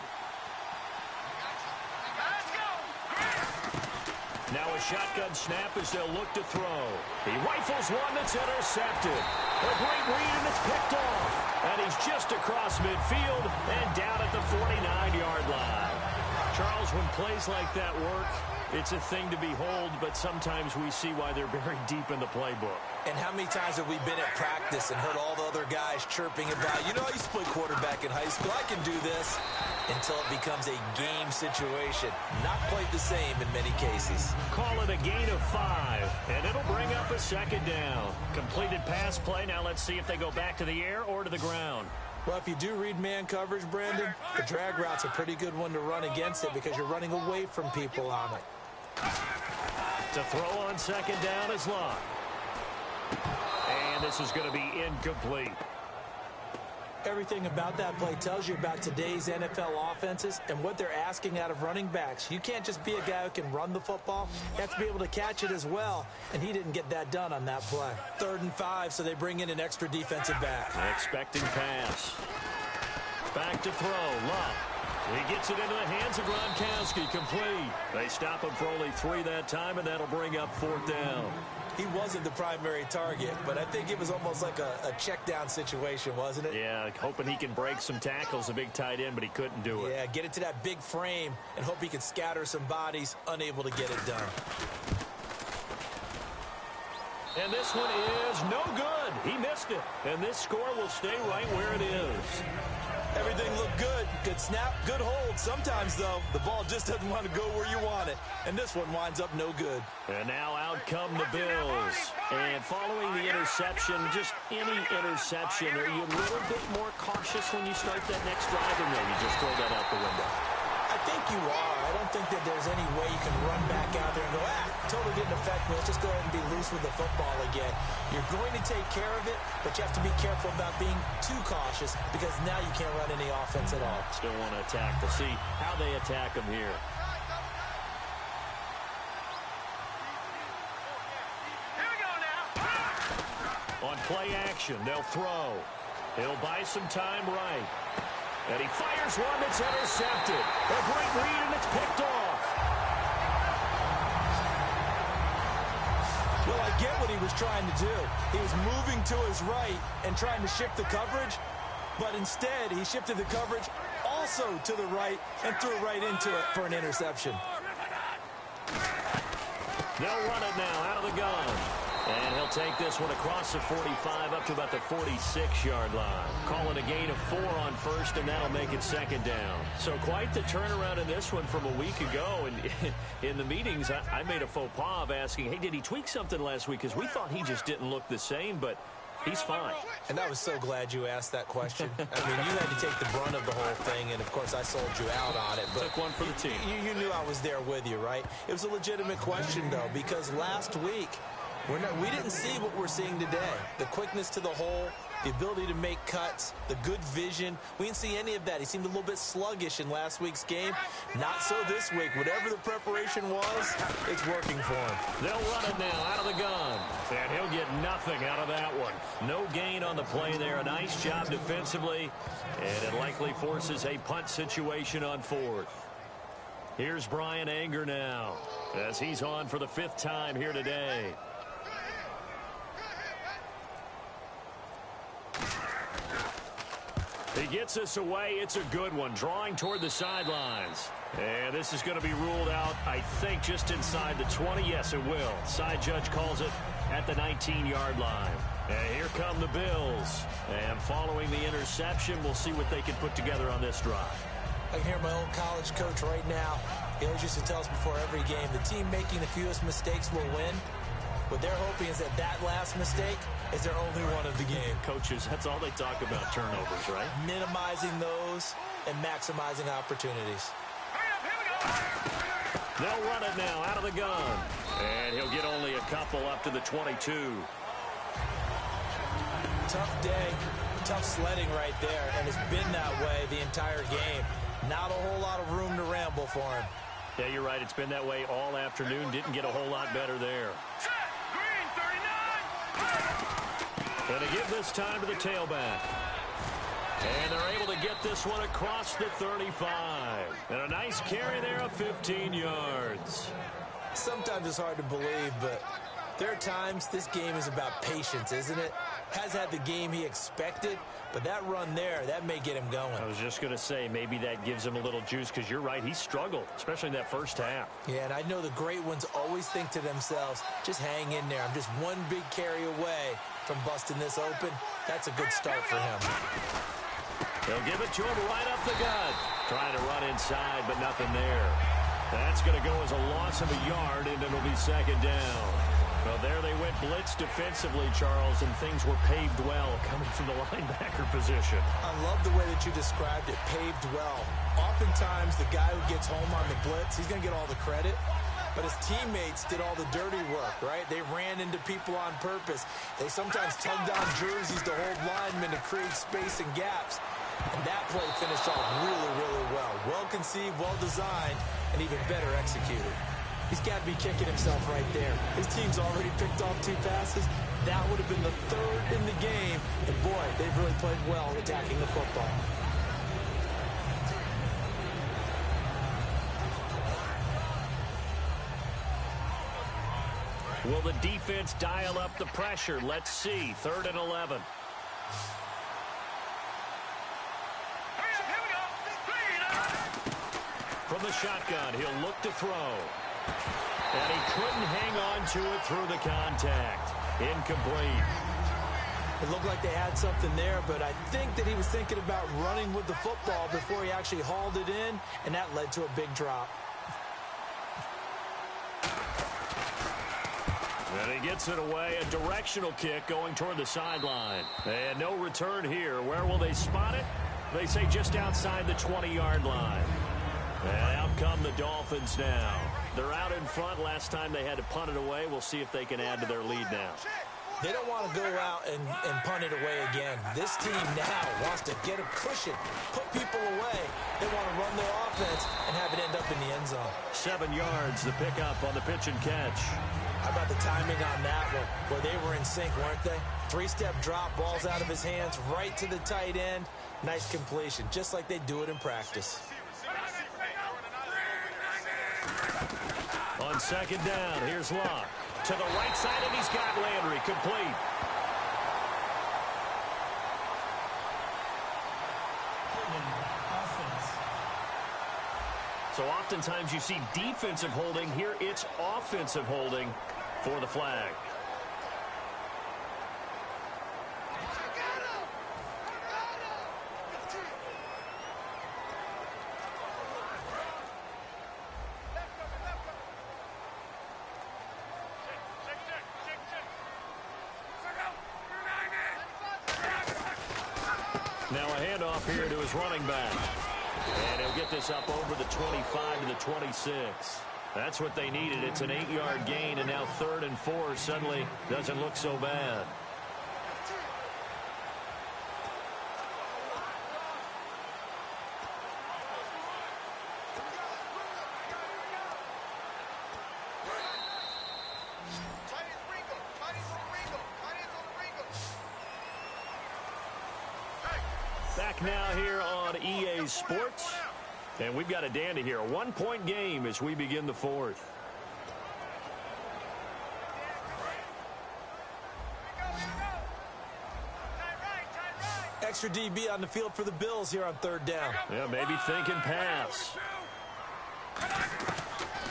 B: Now a shotgun snap as they'll look to throw. He rifles one that's intercepted. A great read, and it's picked off. And he's just across midfield and down at the 49-yard line. Charles, when plays like that work, it's a thing to behold, but sometimes we see why they're very deep in the playbook.
C: And how many times have we been at practice and heard all the other guys chirping about, you know, I used to play quarterback in high school, I can do this, until it becomes a game situation. Not quite the same in many cases.
B: Call it a gain of 5, and it'll bring up a second down. Completed pass play. Now let's see if they go back to the air or to the ground.
C: Well, if you do read man coverage, Brandon, the drag route's a pretty good one to run against it because you're running away from people on it.
B: To throw on second down is Locke. And this is going to be incomplete.
C: Everything about that play tells you about today's NFL offenses and what they're asking out of running backs. You can't just be a guy who can run the football. You have to be able to catch it as well, and he didn't get that done on that play. 3rd and 5, so they bring in an extra defensive back.
B: Expecting pass. Back to throw. Love. He gets it into the hands of Gronkowski. Complete. They stop him for only 3 that time, and that'll bring up 4th down.
C: He wasn't the primary target, but I think it was almost like a check down situation, wasn't it?
B: Yeah, hoping he can break some tackles, a big tight end, but he couldn't do it.
C: Yeah, get it to that big frame and hope he can scatter some bodies, unable to get it done.
B: And this one is no good. He missed it. And this score will stay right where it is.
C: Everything looked good. Good snap, good hold. Sometimes, though, the ball just doesn't want to go where you want it. And this one winds up no good.
B: And now out come the Bills. And following the interception, just any interception, are you a little bit more cautious when you start that next drive, or maybe just throw that out the window?
C: I think you are. I don't think that there's any way you can run back out there and go, totally didn't affect me. Let's just go ahead and be loose with the football again. You're going to take care of it, but you have to be careful about being too cautious because now you can't run any offense at all.
B: Still want to attack. We'll see how they attack them here.
F: Here we go now.
B: On play action, they'll throw. He'll buy some time right. And he fires one that's intercepted. A great read, and it's picked off.
C: Well, I get what he was trying to do. He was moving to his right and trying to shift the coverage, but instead he shifted the coverage also to the right and threw right into it for an interception.
B: They'll run it now out of the gun. And he'll take this one across the 45 up to about the 46-yard line. Calling a gain of 4 on first, and that'll make it 2nd down. So quite the turnaround in this one from a week ago. And in the meetings, I made a faux pas of asking, hey, did he tweak something last week? Because we thought he just didn't look the same, but he's fine.
C: And I was so glad you asked that question. I mean, you had to take the brunt of the whole thing, and, of course, I sold you out on it. But
B: took one for the team.
C: You knew I was there with you, right? It was a legitimate question, though, because last week, we didn't see what we're seeing today. The quickness to the hole, the ability to make cuts, the good vision. We didn't see any of that. He seemed a little bit sluggish in last week's game. Not so this week. Whatever the preparation was, it's working for him.
B: They'll run it now out of the gun. And he'll get nothing out of that one. No gain on the play there. A nice job defensively. And it likely forces a punt situation on 4th. Here's Brian Anger now as he's on for the 5th time here today. He gets us away. It's a good one. Drawing toward the sidelines. And this is going to be ruled out, I think, just inside the 20. Yes, it will. Side judge calls it at the 19-yard line. And here come the Bills. And following the interception, we'll see what they can put together on this drive.
C: I can hear my old college coach right now. He always used to tell us before every game, the team making the fewest mistakes will win. What they're hoping is that last mistake is their only one of the game.
B: Coaches, that's all they talk about, turnovers, right?
C: Minimizing those and maximizing opportunities.
B: They'll run it now out of the gun. And he'll get only a couple up to the 22.
C: Tough day, tough sledding right there, and it's been that way the entire game. Not a whole lot of room to ramble for him.
B: Yeah, you're right. It's been that way all afternoon. Didn't get a whole lot better there. And to give this time to the tailback. And they're able to get this one across the 35. And a nice carry there of 15 yards.
C: Sometimes it's hard to believe, but there are times this game is about patience, isn't it? Has had the game he expected, but that run there, that may get him going.
B: I was just going to say, maybe that gives him a little juice, because you're right, he struggled, especially in that first half.
C: Yeah, and I know the great ones always think to themselves, just hang in there. I'm just one big carry away from busting this open. That's a good start for him.
B: They'll give it to him right up the gut. Trying to run inside, but nothing there. That's going to go as a loss of a yard, and it'll be 2nd down. Well, there they went blitz defensively, Charles, and things were paved well coming from the linebacker position.
C: I love the way that you described it, paved well. Oftentimes, the guy who gets home on the blitz, he's going to get all the credit. But his teammates did all the dirty work, right? They ran into people on purpose. They sometimes tugged on jerseys to hold linemen to create space and gaps. And that play finished off really, really well. Well-conceived, well-designed, and even better executed. He's got to be kicking himself right there. His team's already picked off 2 passes. That would have been the 3rd in the game. And, boy, they've really played well attacking the football.
B: Will the defense dial up the pressure? Let's see. 3rd and 11. From the shotgun, he'll look to throw. And he couldn't hang on to it through the contact. Incomplete.
C: It looked like they had something there, but I think that he was thinking about running with the football before he actually hauled it in, and that led to a big drop.
B: And he gets it away, a directional kick going toward the sideline. And no return here. Where will they spot it? They say just outside the 20-yard line. And out come the Dolphins now. They're out in front. Last time they had to punt it away. We'll see if they can add to their lead now.
C: They don't want to go out and punt it away again. This team now wants to get a cushion, put people away. They want to run their offense and have it end up in the end zone.
B: 7 yards, the pickup on the pitch and catch.
C: How about the timing on that one, where they were in sync, weren't they? 3-step drop, balls out of his hands, right to the tight end. Nice completion, just like they do it in practice.
B: On 2nd down, here's Locke. To the right side, and he's got Landry complete.
D: Offense.
B: So oftentimes you see defensive holding. Here it's offensive holding for the flag. Now a handoff here to his running back. And he'll get this up over the 25 to the 26. That's what they needed. It's an 8-yard gain, and now 3rd and 4 suddenly doesn't look so bad. Back now here on EA Sports. And we've got a dandy here. A 1-point game as we begin the 4th.
C: Extra DB on the field for the Bills here on 3rd down.
B: Yeah, maybe thinking pass.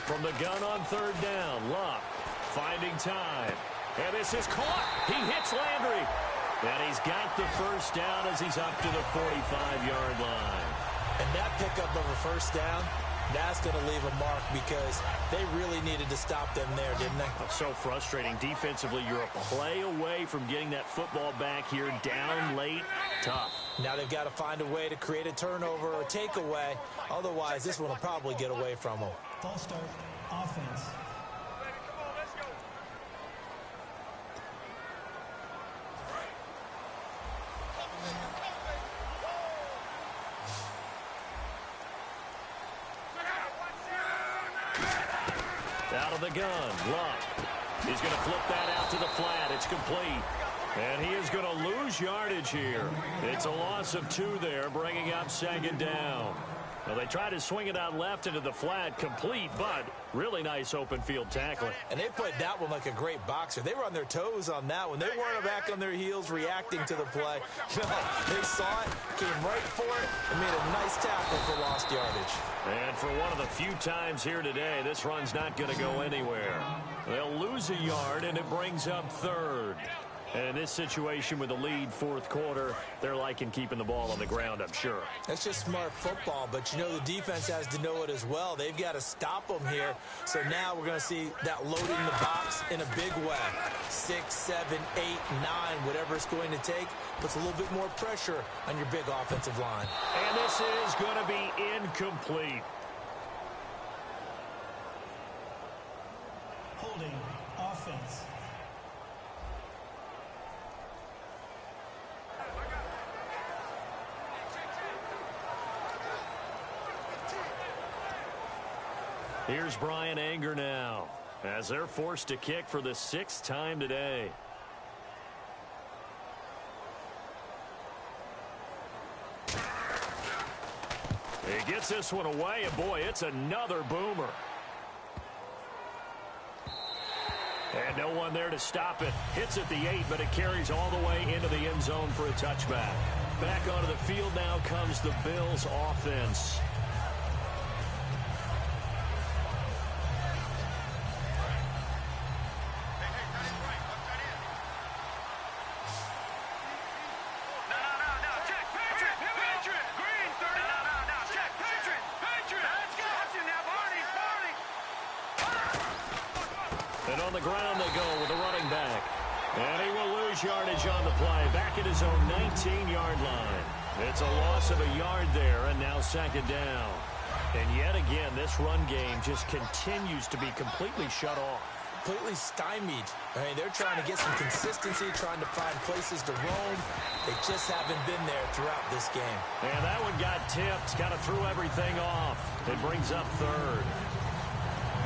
B: From the gun on 3rd down, Luck finding time. And this is caught. He hits Landry. And he's got the first down as he's up to the 45-yard line.
C: And that pickup of a first down, that's going to leave a mark because they really needed to stop them there, didn't they?
B: So frustrating. Defensively, you're a play away from getting that football back here down late. Tough.
C: Now they've got to find a way to create a turnover or takeaway. Otherwise, this one will probably get away from them.
D: False start. Offense.
B: Out of the gun, Luck. He's going to flip that out to the flat. It's complete. And he is going to lose yardage here. It's a loss of 2 there, bringing up 2nd down. Well, they tried to swing it out left into the flat, complete, but really nice open field tackling.
C: And they played that one like a great boxer. They were on their toes on that one. They weren't back on their heels reacting to the play. No, they saw it, came right for it, and made a nice tackle for lost yardage.
B: And for one of the few times here today, this run's not going to go anywhere. They'll lose a yard, and it brings up 3rd. And in this situation with the lead, fourth quarter, they're liking keeping the ball on the ground, I'm sure.
C: That's just smart football, but you know the defense has to know it as well. They've got to stop them here. So now we're going to see that load in the box in a big way. 6, 7, 8, 9, whatever it's going to take, puts a little bit more pressure on your big offensive line.
B: And this is going to be incomplete.
D: Holding offense.
B: Here's Brian Anger now, as they're forced to kick for the 6th time today. He gets this one away, and boy, it's another boomer. And no one there to stop it. Hits at the 8, but it carries all the way into the end zone for a touchback. Back onto the field now comes the Bills offense. And on the ground they go with the running back. And he will lose yardage on the play. Back at his own 19-yard line. It's a loss of a yard there, and now 2nd down. And yet again, this run game just continues to be completely shut off.
C: Completely stymied. I mean, they're trying to get some consistency, trying to find places to roam. They just haven't been there throughout this game.
B: And that one got tipped, kind of threw everything off. It brings up 3rd.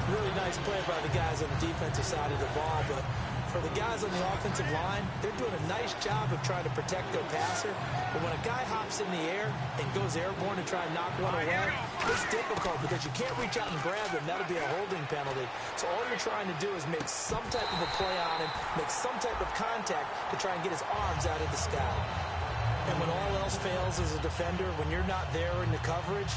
C: Really nice play by the guys on the defensive side of the ball, but for the guys on the offensive line, they're doing a nice job of trying to protect their passer. But when a guy hops in the air and goes airborne to try and knock one away, it's difficult because you can't reach out and grab him. That'll be a holding penalty. So all you're trying to do is make some type of a play on him, make some type of contact to try and get his arms out of the sky. And when all else fails as a defender, when you're not there in the coverage,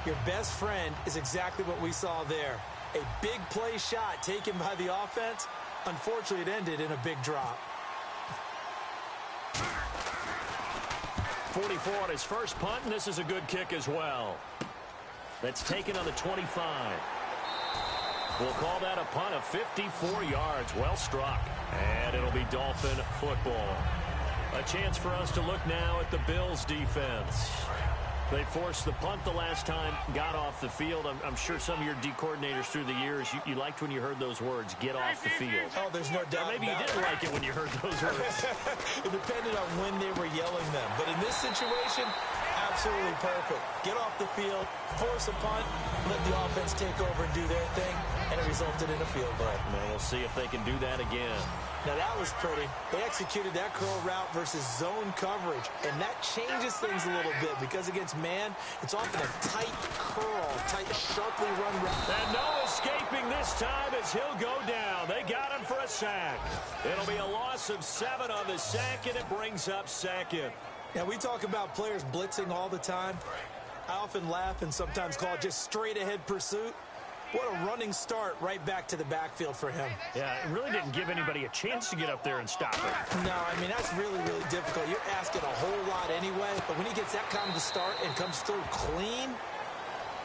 C: your best friend is exactly what we saw there. A big play shot taken by the offense. Unfortunately, it ended in a big drop.
B: 44 on his first punt, and this is a good kick as well. That's taken on the 25. We'll call that a punt of 54 yards. Well struck. And it'll be Dolphin football. A chance for us to look now at the Bills defense. They forced the punt the last time, got off the field. I'm sure some of your D coordinators through the years, you liked when you heard those words, get off the field.
C: Oh, there's no doubt.
B: Or maybe you didn't like it when you heard those words.
C: It depended on when they were yelling them. But in this situation, absolutely perfect. Get off the field, force a punt, let the offense take over and do their thing, and it resulted in a field goal.
B: And we'll see if they can do that again.
C: Now, that was pretty. They executed that curl route versus zone coverage, and that changes things a little bit because against man, it's often a tight curl, tight, sharply run route.
B: And no escaping this time as he'll go down. They got him for a sack. It'll be a loss of 7 on the sack, and it brings up 2nd.
C: Now, we talk about players blitzing all the time. I often laugh and sometimes call it just straight-ahead pursuit. What a running start right back to the backfield for him.
B: Yeah, it really didn't give anybody a chance to get up there and stop it.
C: No, I mean, that's really, really difficult. You're asking a whole lot anyway, but when he gets that kind of a start and comes through clean,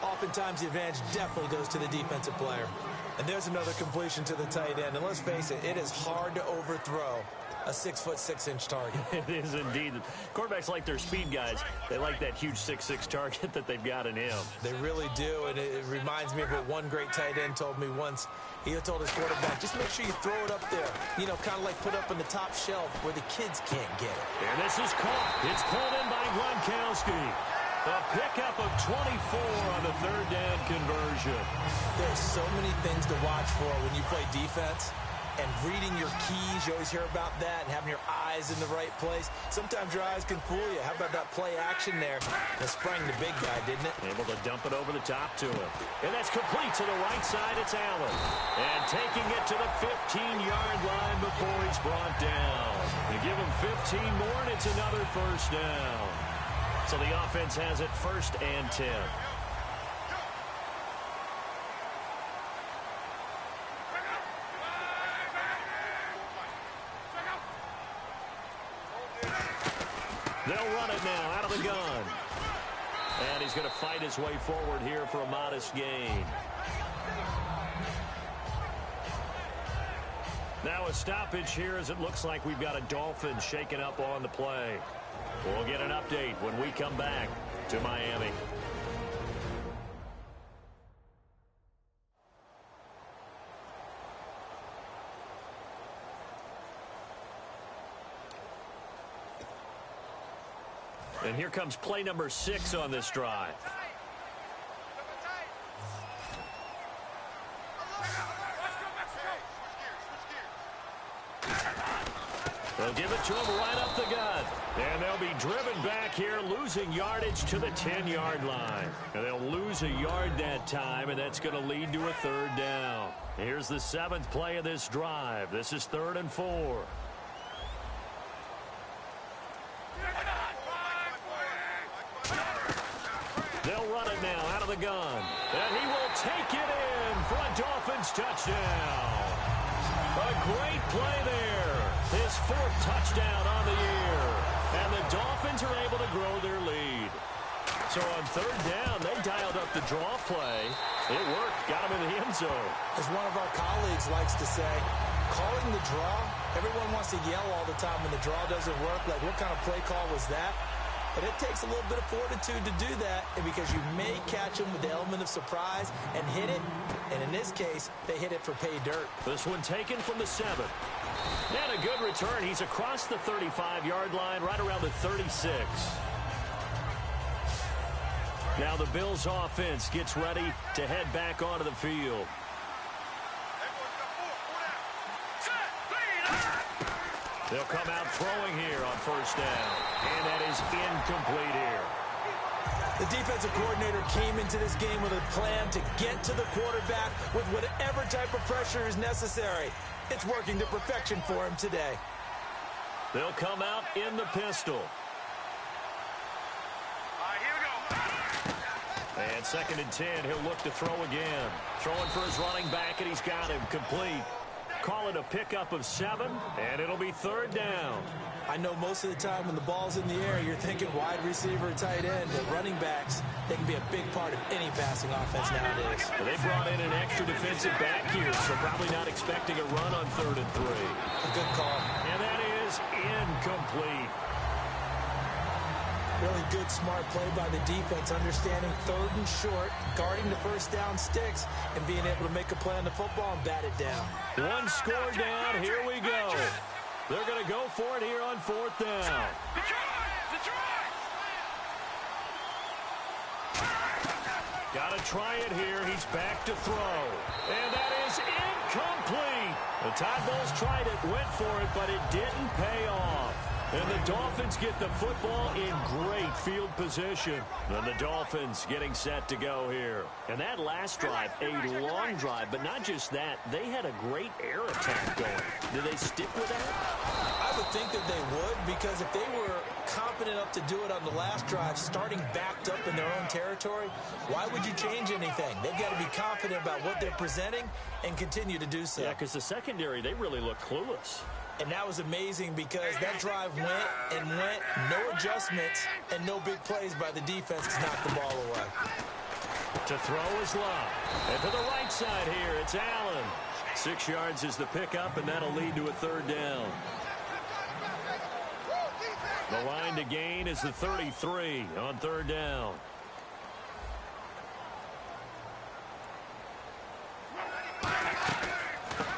C: oftentimes the advantage definitely goes to the defensive player. And there's another completion to the tight end. And let's face it, it is hard to overthrow a 6'6" target.
B: It is indeed. Quarterbacks like their speed guys. They like that huge 6'6" target that they've got in him.
C: They really do, and it reminds me of what one great tight end told me once. He told his quarterback, just make sure you throw it up there. You know, kind of like put up on the top shelf where the kids can't get it.
B: And this is caught. It's pulled in by Gronkowski. A pickup of 24 on the 3rd down conversion.
C: There's so many things to watch for when you play defense. And reading your keys, you always hear about that, and having your eyes in the right place. Sometimes your eyes can fool you. How about that play action there? That sprang the big guy, didn't it?
B: Able to dump it over the top to him. And that's complete to the right side. It's Allen. And taking it to the 15-yard line before he's brought down. You give him 15 more, and it's another 1st down. So the offense has it 1st and 10. They'll run it now out of the gun. And he's going to fight his way forward here for a modest gain. Now a stoppage here as it looks like we've got a Dolphin shaking up on the play. We'll get an update when we come back to Miami. And here comes play number 6 on this drive. They'll give it to him right up the gut. And they'll be driven back here, losing yardage to the 10-yard line. And they'll lose a yard that time, and that's going to lead to a 3rd down. Here's the 7th play of this drive. This is 3rd and 4. They'll run it now out of the gun. And he will take it in for a Dolphins touchdown. A great play there. His 4th touchdown on the year. And the Dolphins are able to grow their lead. So on 3rd down, they dialed up the draw play. It worked. Got him in the end zone.
C: As one of our colleagues likes to say, calling the draw, everyone wants to yell all the time when the draw doesn't work. Like, what kind of play call was that? But it takes a little bit of fortitude to do that because you may catch them with the element of surprise and hit it. And in this case, they hit it for pay dirt.
B: This one taken from the 7. And a good return. He's across the 35-yard line, right around the 36. Now the Bills offense gets ready to head back onto the field. They'll come out throwing here on 1st down. And that is incomplete here.
C: The defensive coordinator came into this game with a plan to get to the quarterback with whatever type of pressure is necessary. It's working to perfection for him today.
B: They'll come out in the pistol.
F: Here we go.
B: And 2nd and 10, he'll look to throw again. Throwing for his running back, and he's got him complete. Call it a pickup of 7, and it'll be 3rd down.
C: I know most of the time when the ball's in the air, you're thinking wide receiver, tight end, but running backs, they can be a big part of any passing offense nowadays.
B: Well, they brought in an extra defensive back here, so probably not expecting a run on 3rd and 3.
C: A good call.
B: And that is incomplete.
C: Really good, smart play by the defense, understanding 3rd and short, guarding the 1st down sticks, and being able to make a play on the football and bat it down.
B: 1 score down. Here we go. They're going to go for it here on 4th down. Got to try it here. He's back to throw. And that is incomplete. The Tide Bulls tried it, went for it, but it didn't pay off. And the Dolphins get the football in great field position. And the Dolphins getting set to go here. And that last drive, a long drive, but not just that. They had a great air attack going. Did they stick with that?
C: I would think that they would, because if they were confident enough to do it on the last drive, starting backed up in their own territory, why would you change anything? They've got to be confident about what they're presenting and continue to do so.
B: Yeah, because the secondary, they really look clueless.
C: And that was amazing because that drive went and went, no adjustments and no big plays by the defense to knock the ball away.
B: To throw is Love. And to the right side here, it's Allen. 6 yards is the pickup, and that'll lead to a 3rd down. The line to gain is the 33 on 3rd down.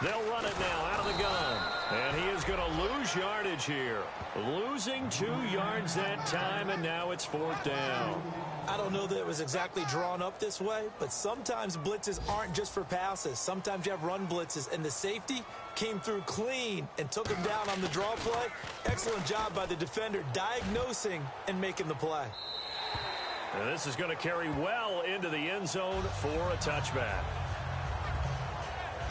B: They'll run it now out of the gun. And he is going to lose yardage here. Losing 2 yards that time, and now it's 4th down.
C: I don't know that it was exactly drawn up this way, but sometimes blitzes aren't just for passes. Sometimes you have run blitzes, and the safety came through clean and took him down on the draw play. Excellent job by the defender diagnosing and making the play.
B: And this is going to carry well into the end zone for a touchback.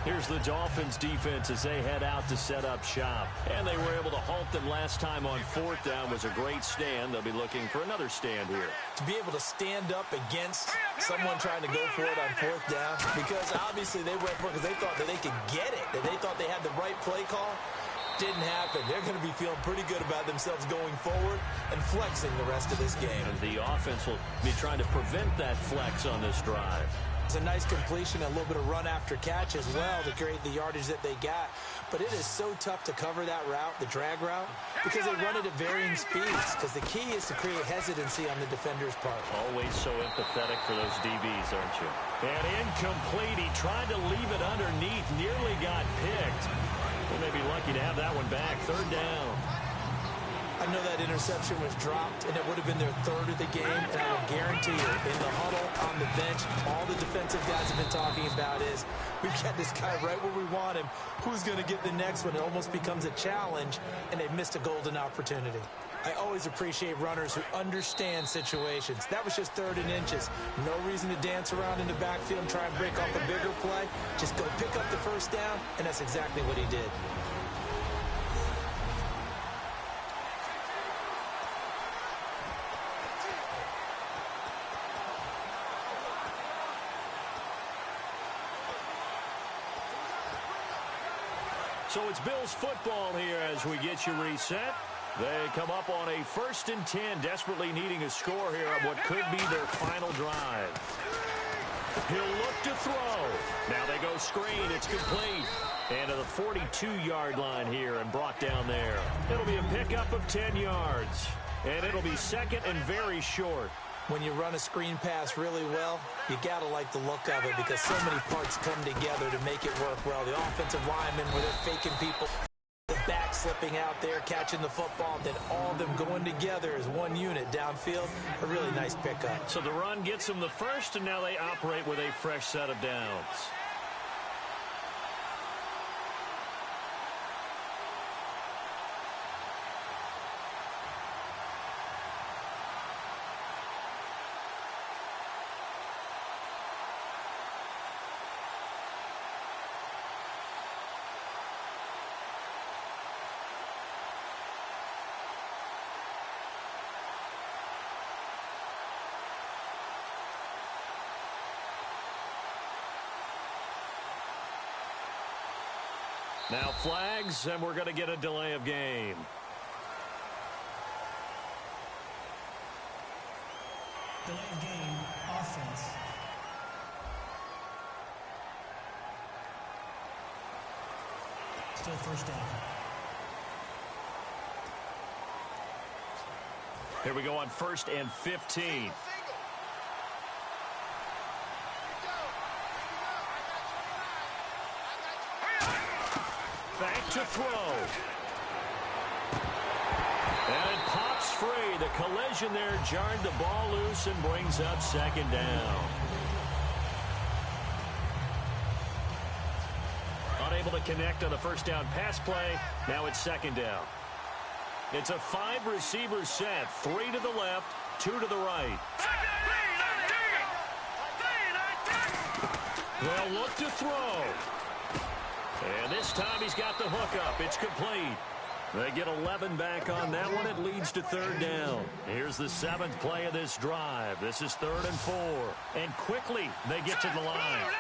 B: Here's the Dolphins defense as they head out to set up shop. And they were able to halt them last time on 4th down. Was a great stand. They'll be looking for another stand here.
C: To be able to stand up against someone trying to go for it on 4th down, because obviously they went for it because they thought that they could get it, that they thought they had the right play call. Didn't happen. They're going to be feeling pretty good about themselves going forward and flexing the rest of this game.
B: And the offense will be trying to prevent that flex on this drive.
C: It's a nice completion, a little bit of run after catch as well to create the yardage that they got. But it is so tough to cover that route, the drag route, because they run it at varying speeds. Because the key is to create hesitancy on the defender's part.
B: Always so empathetic for those DBs, aren't you? And incomplete. He tried to leave it underneath. Nearly got picked. They may be lucky to have that one back. Third down.
C: I know that interception was dropped, and it would have been their third of the game, and I will guarantee you, in the huddle, on the bench, all the defensive guys have been talking about is, we've got this guy right where we want him. Who's going to get the next one? It almost becomes a challenge, and they've missed a golden opportunity. I always appreciate runners who understand situations. That was just third and inches. No reason to dance around in the backfield and try and break off a bigger play. Just go pick up the first down, and that's exactly what he did.
B: So it's Bills football here as we get you reset. They come up on a 1st and 10, desperately needing a score here on what could be their final drive. He'll look to throw. Now they go screen. It's complete. And to the 42-yard line here and brought down there. It'll be a pickup of 10 yards. And it'll be second and very short.
C: When you run a screen pass really well, you got to like the look of it because so many parts come together to make it work well. The offensive linemen, where they're faking people, the back slipping out there, catching the football, then all of them going together as one unit downfield. A really nice pickup.
B: So the run gets them the first, and now they operate with a fresh set of downs. Now flags, and we're going to get a delay of game.
D: Delay of game, offense. Still first down.
B: Here we go on 1st and 15. Back to throw. And it pops free. The collision there jarred the ball loose and brings up 2nd down. Unable to connect on the 1st down pass play. Now it's 2nd down. It's a 5-receiver set. 3 to the left, 2 to the right. They'll look to throw. And this time he's got the hook up. It's complete. They get 11 back on that one. It leads to 3rd down. Here's the 7th play of this drive. This is 3rd and 4. And quickly they get to the line.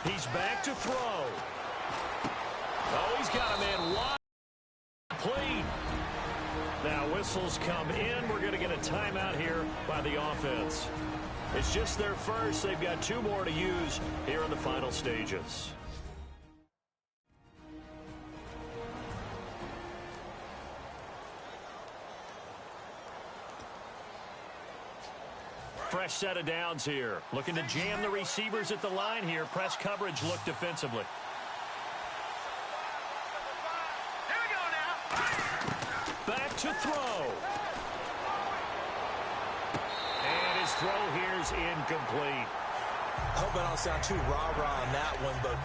B: He's back to throw. Oh, he's got a man wide. Complete. Now whistles come in. We're going to get a timeout here by the offense. It's just their first. They've got 2 more to use here in the final stages. Fresh set of downs here. Looking to jam the receivers at the line here. Press coverage look defensively.
F: Here we go now.
B: Back to throw. And his throw here's incomplete.
C: I hope I don't sound too rah-rah on that one, but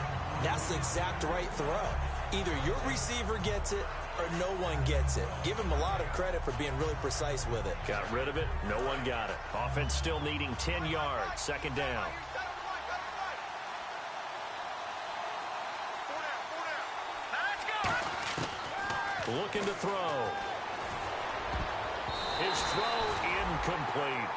C: that's the exact right throw. Either your receiver gets it or no one gets it. Give him a lot of credit for being really precise with it.
B: Got rid of it. No one got it. Offense still needing 10 yards. 2nd down. Looking to throw. His throw incomplete.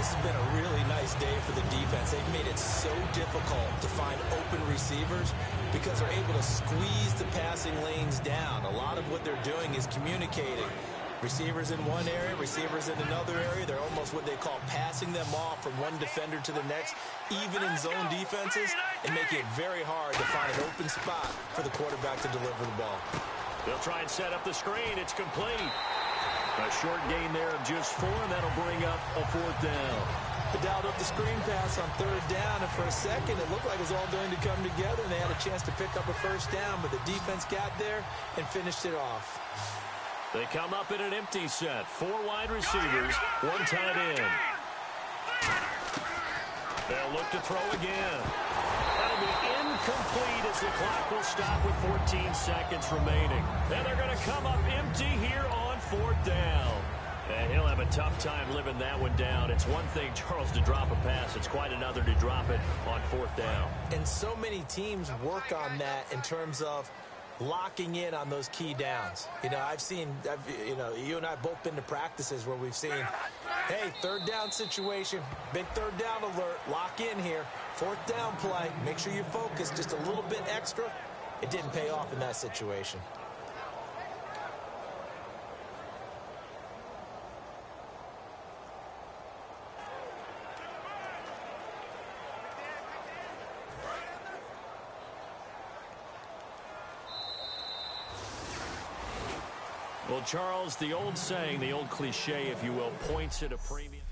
C: this has been a really nice day for the defense. They've made it so difficult to find open receivers because they're able to squeeze the passing lanes down. A lot of what they're doing is communicating. Receivers in one area, receivers in another area. They're almost what they call passing them off from one defender to the next, even in zone defenses, and making it very hard to find an open spot for the quarterback to deliver the ball.
B: They'll try and set up the screen. It's complete. A short gain there of just 4, and that'll bring up a 4th down.
C: They dialed up the screen pass on 3rd down, and for a second it looked like it was all going to come together, and they had a chance to pick up a 1st down, but the defense got there and finished it off.
B: They come up in an empty set. 4 wide receivers, 1 tight end. They'll look to throw again. That'll be incomplete as the clock will stop with 14 seconds remaining. And they're going to come up empty here on 4th down. And he'll have a tough time living that one down. It's one thing, Charles, to drop a pass. It's quite another to drop it on 4th down.
C: And so many teams work on that in terms of locking in on those key downs. You know, you and I have both been to practices where we've seen, hey, 3rd down situation, big 3rd down alert, lock in here, 4th down play, make sure you focus just a little bit extra. It didn't pay off in that situation.
B: Well, Charles, the old saying, the old cliche, if you will, points at a premium.